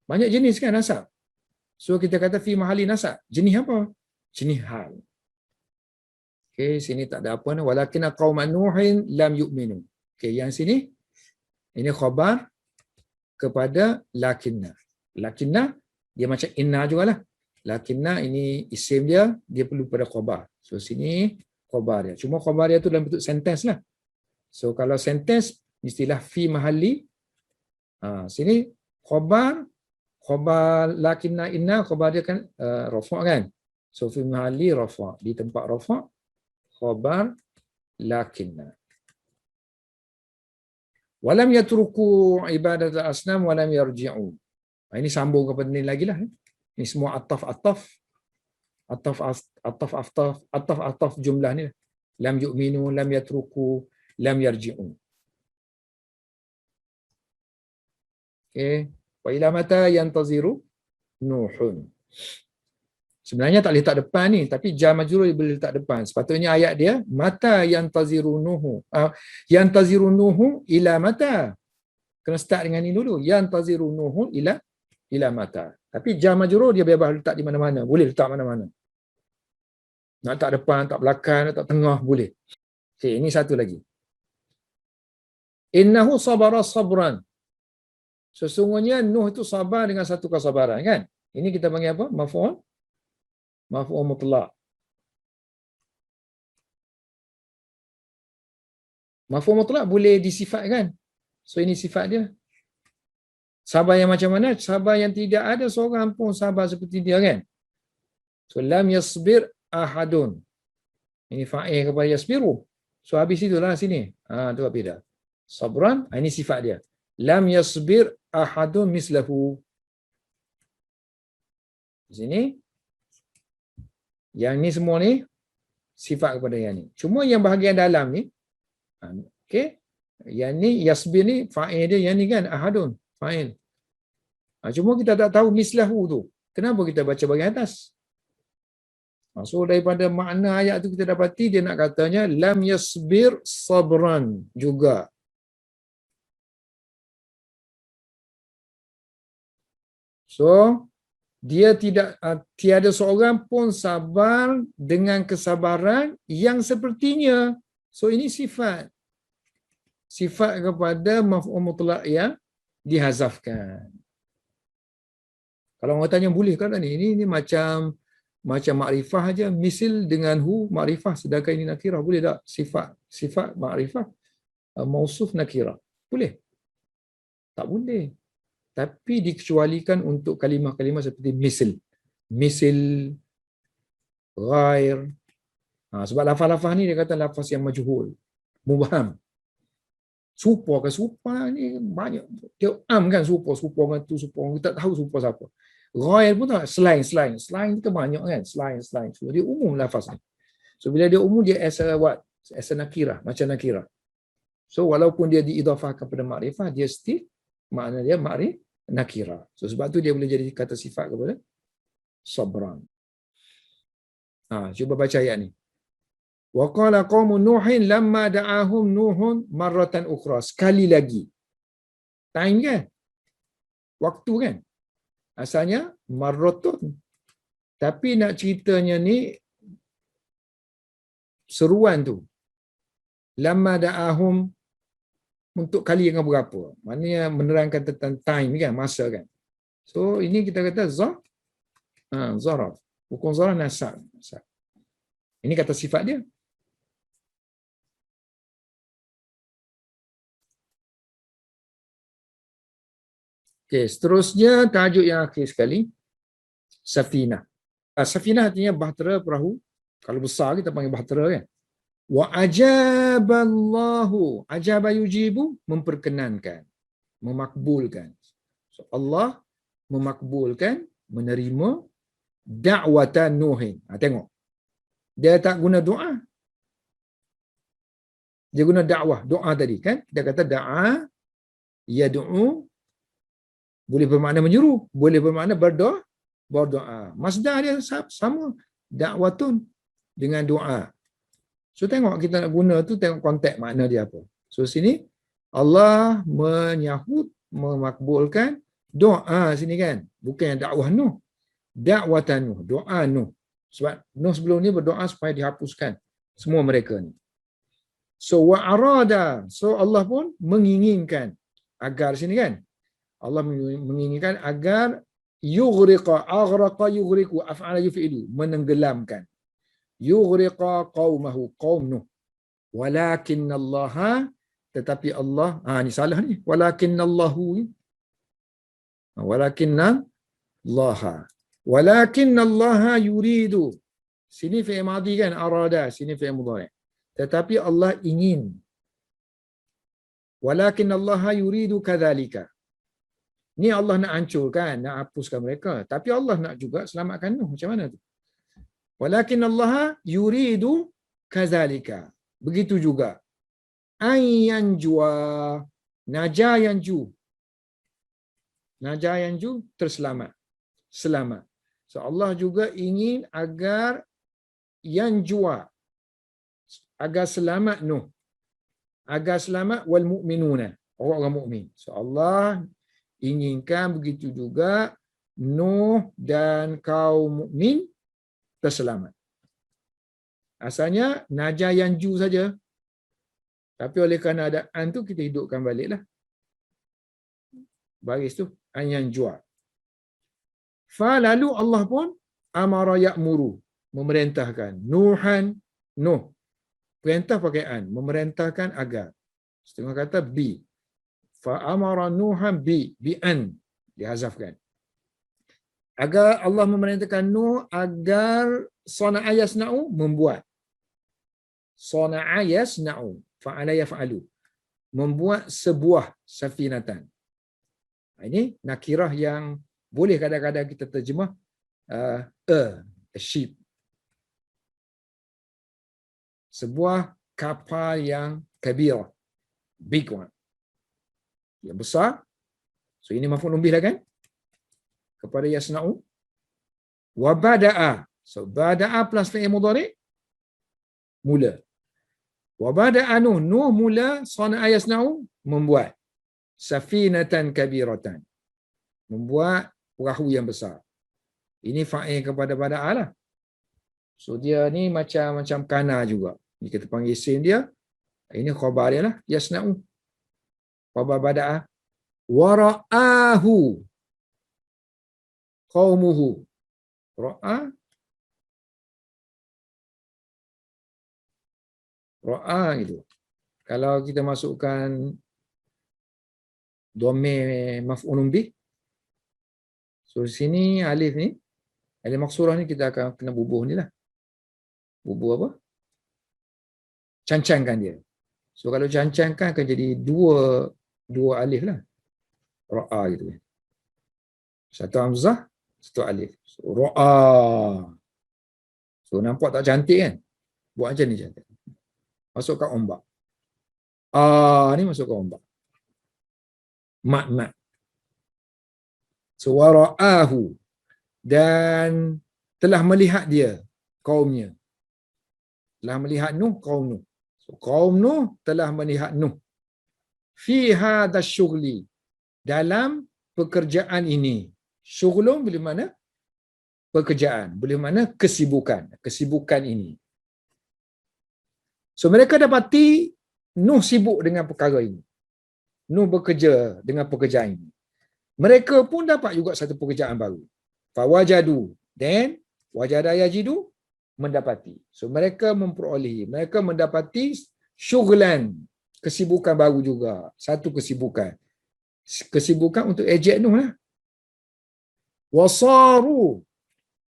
Banyak jenis kan nasab. So kita kata fi mahalli nasab. Jenis apa? Jenis hal. Okay, sini tak ada apa ni. Walakin qauma Nuhin lam yu'minu. Okay, yang sini ini khabar kepada lakinna. Lakinna dia macam inna jugalah. Lakinna ini isim dia perlu pada khabar. So sini khabar dia. Cuma khabar dia tu dalam bentuk sentence lah. So kalau sentence istilah fi mahalli. Sini khabar lakinna inna khabar dia kan rafa' kan. So fi mahalli rafa', di tempat rafa' khabar lakinna. Walam yatruku ibadat al-asnam walam yarji'u. Ini sambung kepada ni lagi lah. Ini semua ataf jumlah ni. Lam yu'minu, lam yatruku, lam yarji'u. Okay. Wa ila mata yantaziru Nuhun. Sebenarnya tak boleh letak depan ni, tapi jar majrur boleh letak depan. Sepatutnya ayat dia mata yantazirunuhu. Yantazirunuhu ila mata. Kena start dengan ni dulu. Yantazirunuhu ila mata. Tapi jar majrur dia bebas letak di mana-mana. Boleh letak mana-mana. Nak letak depan, tak belakang, tak tengah, boleh. Okay, ini satu lagi. Innahu sabara sabran. Sesungguhnya Nuh itu sabar dengan satu kesabaran kan? Ini kita panggil apa? Maf'ul mutlaq. Maf'ul mutlaq boleh disifatkan. So ini sifat dia. Sabar yang macam mana? Sabar yang tidak ada seorang pun sabar seperti dia kan? So lam yasbir ahadun. Ini fa'il kepada yasbiru. So habis itulah sini. Tu beda. Sabran, ini sifat dia. Lam yasbir ahadun mislahu. Di sini yang ni semua ni sifat kepada yang ni. Cuma yang bahagian dalam ni, okey, yang ni yasbir ni fa'il dia, yang ni kan ahadun, fa'il. Cuma kita tak tahu mislahu tu. Kenapa kita baca bahagian atas? So daripada makna ayat tu kita dapati dia nak katanya lam yasbir sabran juga. So dia tiada seorang pun sabar dengan kesabaran yang sepertinya. So ini sifat kepada maf'ul mutlaq yang dihazafkan. Kalau orang tanya boleh kan ni? Ini macam makrifah aja, misil dengan hu makrifah, sedangkan ini nakirah, boleh tak? Sifat makrifah mausuf nakirah. Boleh? Tak boleh. Tapi dikecualikan untuk kalimah-kalimah seperti misil, ghair. Sebab lafaz-lafaz ni dia kata lafaz yang majhul. Mubham. Supa ke supa ni banyak. Dia kan supa dengan tu supa. Kita tak tahu supa siapa. Ghair pun tak. Selain. Selain kita banyak kan. Selain. So, dia umum lafaz ni. So, bila dia umum, dia as a what? As a nakirah. Macam nakirah. So, walaupun dia diidhafahkan kepada makrifah, dia still makna dia nakirah. So, sebab tu dia boleh jadi kata sifat kepada sabran. Cuba baca ayat ni. Wa qala qaumu Nuhin lamma da'ahum Nuhun marratan ukhra. Sekali lagi. Time kan? Waktu kan? Asalnya marratun. Tapi nak ceritanya ni seruan tu. Lamma da'ahum untuk kali yang berapa? Maknanya menerangkan tentang time kan, masa kan. So ini kita kata zaraf. Hukum zaraf nasab. Ini kata sifat dia. Okey, seterusnya tajuk yang akhir sekali, safinah. Safinah artinya bahtera, perahu. Kalau besar kita panggil bahtera kan. Wa ajaballahu, ajaba yujibu, memperkenankan, memakbulkan. So Allah memakbulkan, menerima da'watan Nuhin. Tengok. Dia tak guna doa. Dia guna dakwah, doa tadi kan. Kita kata da'a, yad'u, boleh bermakna menyuruh, boleh bermakna berdoa. Masdar dia sama, dakwatun dengan doa. So tengok kita nak guna tu, tengok konteks makna dia apa. So sini Allah menyahut, memakbulkan doa sini kan. Bukan yang dakwah Nuh. Dakwatan Nuh, doa Nuh. Sebab Nuh sebelum ni berdoa supaya dihapuskan semua mereka ni. So wa arada, so Allah pun menginginkan agar sini kan. Allah menginginkan agar yughriqa, aghraqa yughriqu, af'ala yuf'ilu, menenggelamkan. Yughriqa qaumahu, qaum Nuh. Walakinallaha, tetapi Allah, ni salah ni. Walakinallahu. Walakinallaha. Walakinallaha yuridu. Sini fi'il madhi kan, arada, sini fi'il mudhari'. Tetapi Allah ingin. Walakinallaha yuridu kadzalika. Ni Allah nak hancurkan, nak hapuskan mereka. Tapi Allah nak juga selamatkan Nuh. Macam mana tu? Walakinallaha yuridu kadzalika. Begitu juga. Ayyanjua, najayanju. Najayanju, terselamat. Selamat. So Allah juga ingin agar yanjua, agar selamat Nuh. Agar selamat wal mu'minuna, orang-orang mukmin. So Allah inginkan begitu juga Nuh dan kaum mukmin terselamat. Asalnya najayanju saja. Tapi oleh kerana ada an tu, kita hidupkan baliklah. Baris tu anyanjua. Lalu Allah pun amara ya'muru, memerintahkan Nuh. Perintah pakai an, memerintahkan agar. Setengah kata bi. Fa amara Nuhan bi an, dihazafkan. Agar Allah memerintahkan Nuh agar sana'a yasna'u, membuat. Sana'a yasna'u, fa'ala yaf'alu, membuat sebuah safinatan. Ini nakirah yang boleh kadang-kadang kita terjemah a ship. Sebuah kapal yang kabir, big one, yang besar. So ini maf'ul bih lah kan, kepada yasna'u. Wa bada'a, so bada'a plus fi'il mudhari', mula. Wa bada'a Nuh mula sana'a yasna'u, membuat safinatan kabiratan, membuat perahu yang besar. Ini fa'il kepada bada'a lah. So dia ni macam kana juga. Ni kita panggil isim dia. Ini khabar dia lah, yasna'u. Khabar bada'a. Wa ra'ahu qaumuhu. Ra'a gitu. Kalau kita masukkan dhamir maf'ulun bih, so sini alif ni, alif maksurah ni kita akan kena bubuh ni lah. Bubuh apa? Cancangkan dia. So kalau cancangkan akan jadi dua alif lah. Ra'a gitu kan. Satu hamzah, satu alif. So, ra'a. So nampak tak cantik kan? Buat macam ni cantik. Masukkan ombak. Ni masukkan ombak. Mat. So wara'ahu. Dan telah melihat dia kaumnya. Telah melihat Nuh kaum Nuh. So kaum Nuh telah melihat Nuh. Fi hadha syughli. Dalam pekerjaan ini. Syughlun boleh mana? Pekerjaan. Boleh mana? Kesibukan. Kesibukan ini. So mereka dapati Nuh sibuk dengan perkara ini. Nuh bekerja dengan pekerjaan ini. Mereka pun dapat juga satu pekerjaan baru. Fawajadu. Then wajada yajidu, mendapati. So mereka memperolehi, mereka mendapati syughlan, kesibukan baru juga. Satu kesibukan. Kesibukan untuk ejek Nuh lah. Wasaru.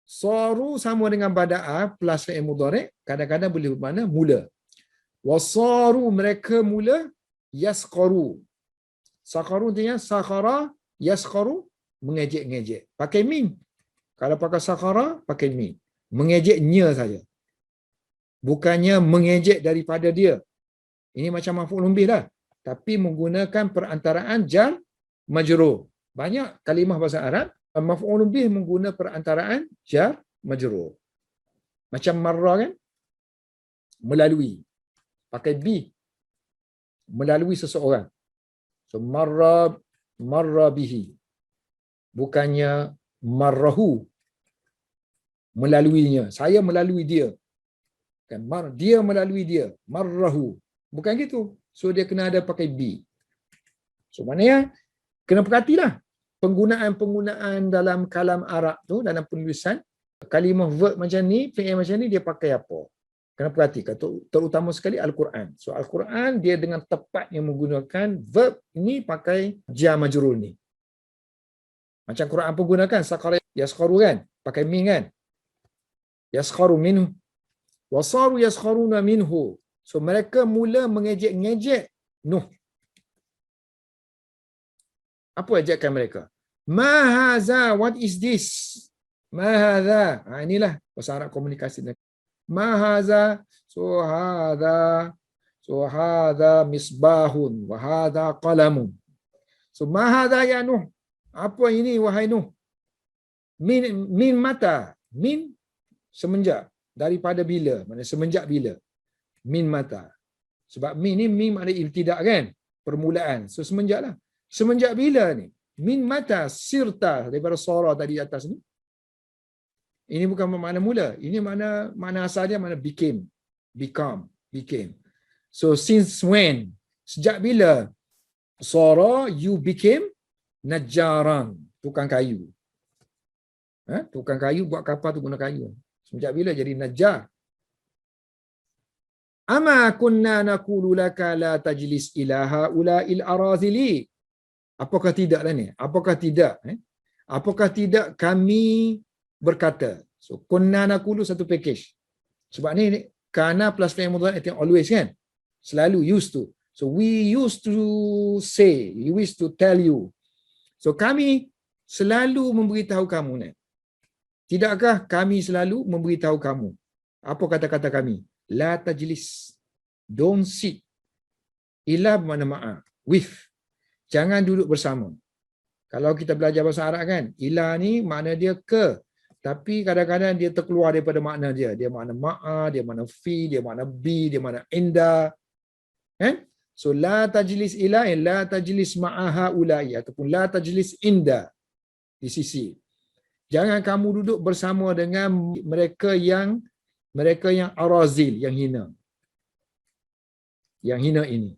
Saru sama dengan bada'a plus fi'il mudhari', kadang-kadang boleh bermakna mula. Wasaru, mereka mula yasqaru. Saqaru artinya sakhara, yasqaru, mengejek-ngejek. Pakai mim. Kalau pakai sakhara, pakai mim. Mengejeknya saja. Bukannya mengejek daripada dia. Ini macam maf'ul bih lah. Tapi menggunakan perantaraan jar majrur. Banyak kalimah bahasa Arab maf'ul bih menggunakan perantaraan jar majrur. Macam marra kan? Melalui. Pakai bi. Melalui seseorang. So marra bihi. Bukannya marrahu. Melaluinya. Saya melalui dia. Kan? Dia melalui dia. Marrahu. Bukan gitu. So dia kena ada pakai bi. So maknanya kena perhatilah penggunaan-penggunaan dalam kalam Arab tu, dalam penulisan kalimah verb macam ni, fi'il macam ni dia pakai apa. Kena perhatikan, terutama sekali Al-Quran. So Al-Quran dia dengan tepatnya menggunakan verb ni pakai jar majrur ni. Macam Quran pun gunakan saqara yaskharu kan, pakai min kan. Yaskharu minhu. Wasaru yaskharuna minhu. So mereka mula mengejek-ngejek Nuh. Apa ejekan mereka? Ma haza, what is this? Ma haza. Inilah bahasa Arab komunikasi. Ma haza, so hadha misbahun wa hadha qalamun. So ma haza ya Nuh. Apa ini wahai Nuh? Min mata. Min semenjak. Daripada bila? Mana semenjak bila? Min mata. Sebab min ni min makna ibtidak kan? Permulaan. So semenjak lah. Semenjak bila ni? Min mata sirta, daripada sara tadi atas ni. Ini bukan makna mula. Ini makna asal dia makna became. So since when? Sejak bila? Sara, you became najjaran, tukang kayu. Tukang kayu buat kapal tu guna kayu. Sejak bila jadi najjar? Ama kunna naqulu laka la tajlis ilaha ula'il arazili. Apakah tidaklah ni? Apakah tidak kami berkata? So kunna naqulu satu package. Sebab ni kana plus fi'il mudhari' itu always kan? Selalu used to. So we used to say, we used to tell you. So kami selalu memberitahu kamu ni. Tidakkah kami selalu memberitahu kamu? Apa kata-kata kami? La tajlis. Don't sit. Ila bermakna ma'a. With. Jangan duduk bersama. Kalau kita belajar bahasa Arab kan, ila ni makna dia ke. Tapi kadang-kadang dia terkeluar daripada makna dia. Dia makna ma'a, dia makna fi, dia makna bi, dia makna inda. Kan? So la tajlis ila, la tajlis ma'aha ulai ataupun la tajlis inda di sisi. Jangan kamu duduk bersama dengan mereka yang arazil, yang hina. Yang hina ini.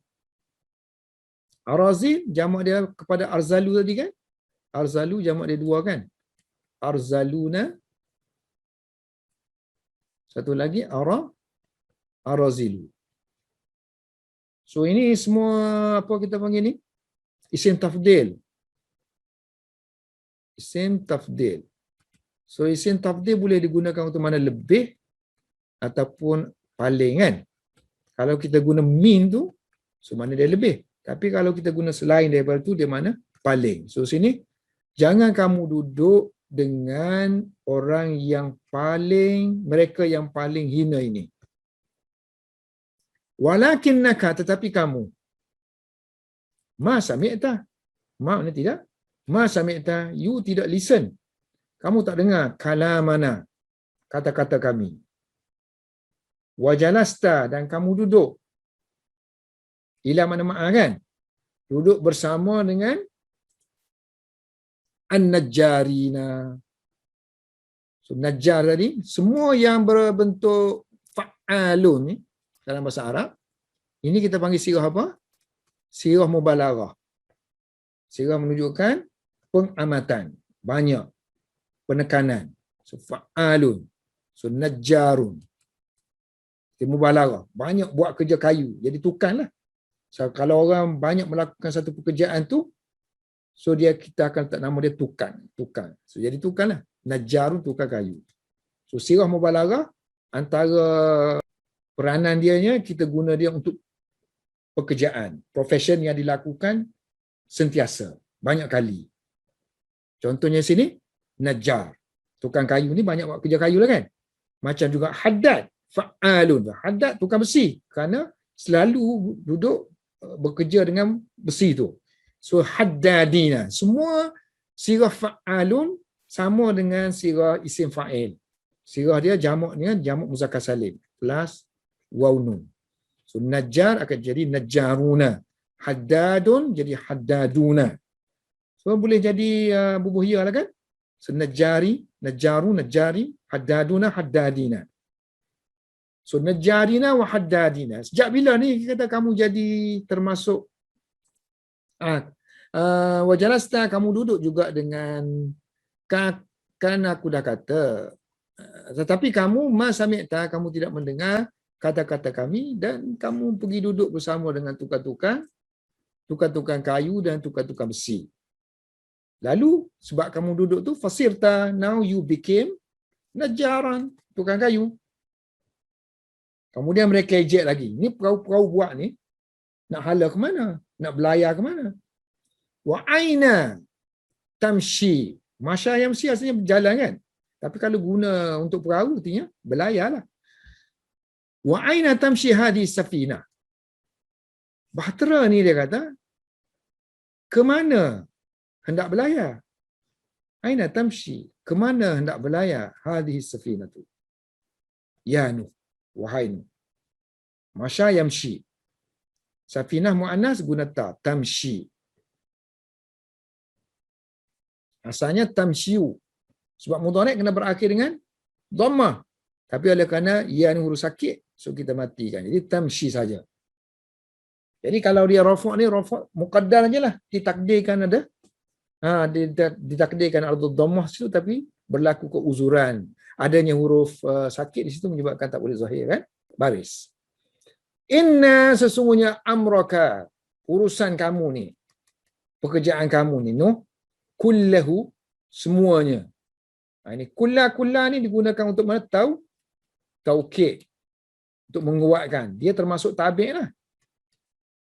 Arazil jamak dia kepada arzalu tadi kan? Arzalu jamak dia dua kan? Arzaluna. Satu lagi arazilu. So ini semua apa kita panggil ni? Isim tafdil. Isim tafdil. So isim tafdil boleh digunakan untuk mana lebih ataupun paling kan? Kalau kita guna min tu, So mana dia lebih. Tapi kalau kita guna selain daripada tu, dia mana? Paling. So sini, jangan kamu duduk dengan orang yang mereka yang paling hina ini. Walakinnaka, tetapi kamu. Ma sami'ta. Makna tidak. Ma sami'ta, you tidak listen. Kamu tak dengar kalamana, kata-kata kami. Wajalasta, dan kamu duduk. Ila mana ma'a kan? Duduk bersama dengan an-najjarina. So, najjar tadi, semua yang berbentuk fa'alun ni, dalam bahasa Arab, ini kita panggil sirah apa? Sirah mubalaghah. Sirah menunjukkan pengamatan. Banyak. Penekanan. So, fa'alun. So, najjarun. Mubalaghah. Banyak buat kerja kayu. Jadi tukanlah. So, kalau orang banyak melakukan satu pekerjaan tu, so kita akan letak nama dia tukang. So, jadi tukanlah. Najjarun, tukang kayu. So, sirah mubalaghah, antara peranan dianya, kita guna dia untuk pekerjaan. Profession yang dilakukan sentiasa. Banyak kali. Contohnya sini, najjar. Tukang kayu ni banyak buat kerja kayu lah kan. Macam juga haddad. Fa'alun. Haddad tukang besi. Kerana selalu duduk bekerja dengan besi tu. So haddadina. Semua sirah fa'alun sama dengan sirah isim fa'il. Sirah dia jamak dengan jamak muzakkar salim. Plus waw nun. So najjar akan jadi najjaruna. Haddadun jadi haddaduna. So boleh jadi bubuhiyah lah kan. So najjari, najjaru, najjari, haddaduna, haddadina. So najjarina wa haddadina. Sejak bila ni kata kamu jadi termasuk wajalasta, kamu duduk juga dengan kan aku dah kata, tetapi kamu ma sami'ta, kamu tidak mendengar kata-kata kami, dan kamu pergi duduk bersama dengan tukang kayu dan tukang besi. Lalu sebab kamu duduk tu fasirta, now you became najjaran, tukang kayu. Kemudian mereka ejek lagi. Ni perahu-perahu buat ni nak hala ke mana? Nak belayar ke mana? Wa aina tamshi. Masya yamshi asalnya berjalan kan? Tapi kalau guna untuk perahu artinya belayarlah. Wa aina tamshi hadhihi safina. Bahtera ni dia kata, ke mana hendak belayar? Aina tamshi, ke mana hendak belayar hadhihi safina tu? Ya Nuh, wahai Nuh. Masya yamshi. Safinah muannas guna ta, tamshi. Asalnya tamshiu. Sebab mudhari' kena berakhir dengan dhammah. Tapi oleh kerana ya ni huruf sakit, so kita matikan. Jadi tamshi saja. Jadi kalau dia rafa' ni rafa' muqaddar ajalah, ditakdirkan ada ditakdirkan ada dhammah situ, tapi berlaku keuzuran. Adanya huruf sakit di situ menyebabkan tak boleh zahir kan? Baris. Inna, sesungguhnya amraka, urusan kamu ni, pekerjaan kamu ni, Nuh, kullahu, semuanya. Ini kullah ni digunakan untuk mana? Taukid. Untuk menguatkan. Dia termasuk tabi' lah.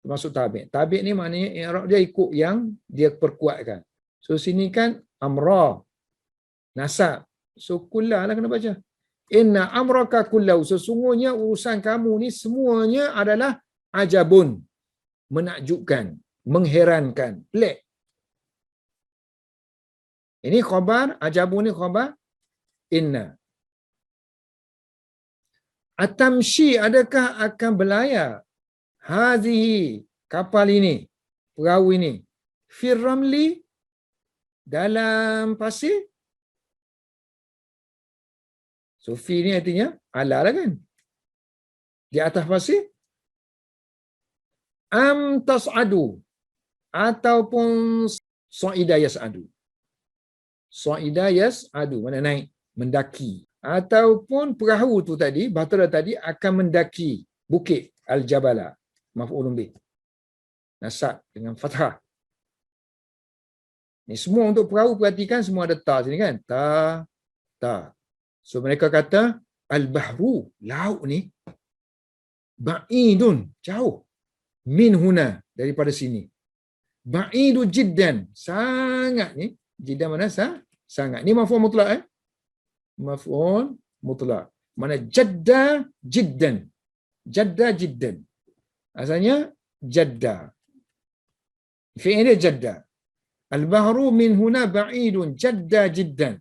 Termasuk tabi'. Tabi' ni maknanya i'rab dia ikut yang dia perkuatkan. So sini kan amra, nasab. So kullah lah kena baca. Inna amraka kullahu, sesungguhnya urusan kamu ni semuanya adalah ajabun, menakjubkan, mengherankan, pelik. Ini khabar, ajabun ni khabar inna. Atamshi, adakah akan belayar hazihi, kapal ini, perahu ini, firramli, dalam pasir. So fi ni artinya ala lah kan, di atas pasir. Am tas'adu, ataupun sa'ida yas'adu. Sa'ida yas'adu, mana naik, mendaki. Ataupun perahu tu tadi, bahtera tadi akan mendaki bukit al-jabala, maf'ulun bih, nasab dengan fathah. Ni semua untuk perahu, perhatikan semua ada ta sini kan, ta. So mereka kata al-bahru, laut ni, ba'idun, jauh. min huna, daripada sini. Ba'idu jiddan, sangat ni. Jiddan mana? Sangat. Ni maf'ul mutlak Maf'ul mutlak. Mana jadda jiddan. Jadda jiddan. Asalnya jadda. Fi'il dia jadda. Al-bahru min huna ba'idun jadda jiddan.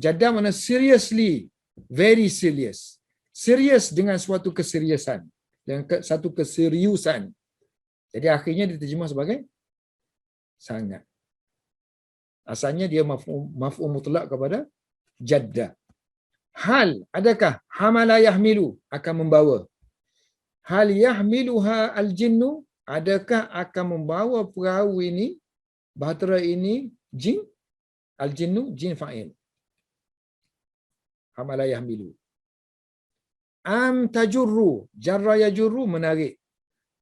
Jadda mana seriously, very serious. Serius dengan suatu keseriusan, dengan satu keseriusan. Jadi akhirnya diterjemah sebagai sangat. Asalnya dia maf'ul mutlak kepada jadda. Hal, adakah hamala yahmilu, akan membawa. Hal yahmiluha al-jinnu, adakah akan membawa perahu ini, bahtera ini, jin? Al-jinnu, jin fa'il. Hamala yahmilu. Am tajurru, jarra yajurru, menarik.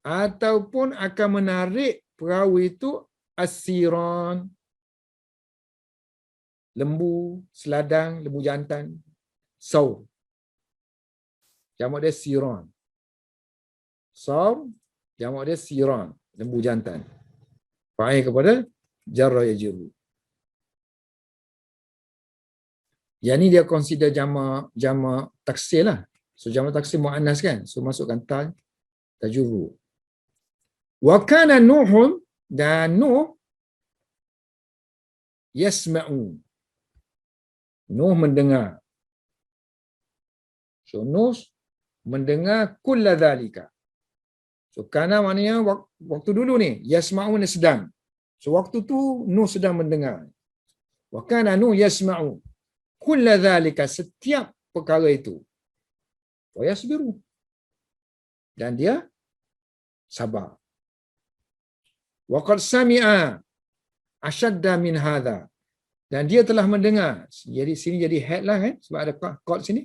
Ataupun akan menarik perahu itu asiran, lembu, seladang, lembu jantan, saur. Jamak dia siran. Saur, jamak dia siran, lembu jantan. Fa'il kepada jarra yajurru. Yang ni dia consider jamak taksir lah. So jamak taksir muannas kan. So masukkan tajurru. Wa kana Nuhun, dan Nuh yasma'u. Nuh mendengar. So Nuh mendengar kulla dhalika. So kana maknanya waktu dulu ni, yasma'u ni sedang. So waktu tu Nuh sedang mendengar. Wa kana Nuh yasma'u kulla dhalika, setiap perkara itu. Wa yasbiru, dan dia sabar. Wa qad sami'a ashadda min hadha, dan dia telah mendengar. Jadi sini jadi head lah kan, sebab ada qad sini.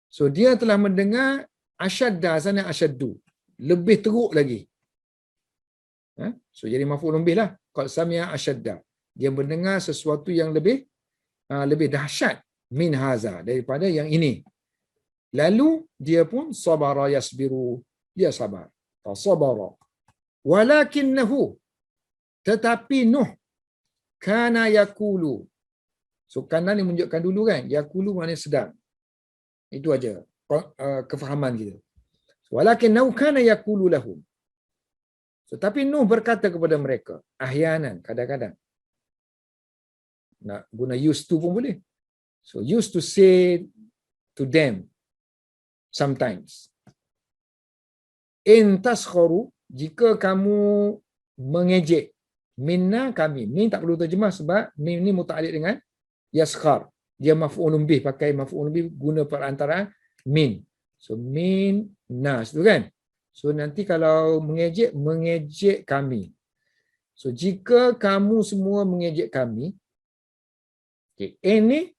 So dia telah mendengar ashadda, sana ashaddu, lebih teruk lagi. So jadi maf'ul bih lah. Qad sami'a ashadda, dia mendengar sesuatu yang lebih dahsyat min haza, daripada yang ini. Lalu dia pun sabara yasbiru, dia sabar. Sabara. Walakinnahu, tetapi Nuh kana yakulu. So kana ni menunjukkan dulu kan, yakulu maknanya sedang. Itu aja kefahaman kita. Walakinnahu kana yakulu lahum. So tapi Nuh berkata kepada mereka, ahyanan, kadang-kadang. Nak guna used to pun boleh. So used to say to them sometimes. In taskharu, jika kamu mengejek, minna kami. Min tak perlu terjemah sebab min ni muta'alliq dengan yaskhar. Dia maf'ulun bih, pakai maf'ulun bih guna perantaraan min. So min nas tu kan. So nanti kalau mengejek kami. So jika kamu semua mengejek kami, okay, ini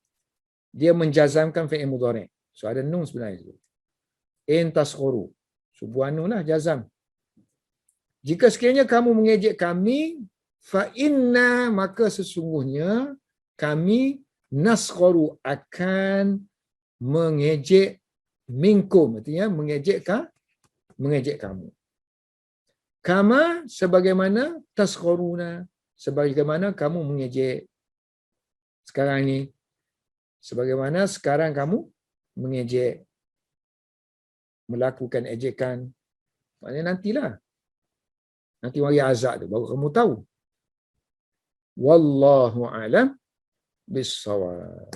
dia menjazamkan fi'il mudhari'. So ada nun sebenarnya tu. In taskhuru. So buat nun lah jazam. Jika sekiranya kamu mengejek kami, fa inna, maka sesungguhnya kami naskharu, akan mengejek minkum, artinya mengejek kamu. Kama, sebagaimana taskharuna, sebagaimana kamu mengejek sekarang ni, sebagaimana sekarang kamu mengejek, melakukan ejekan. Maknanya nantilah. Nanti mari azab tu baru kamu tahu. Wallahu a'lam bis-shawab.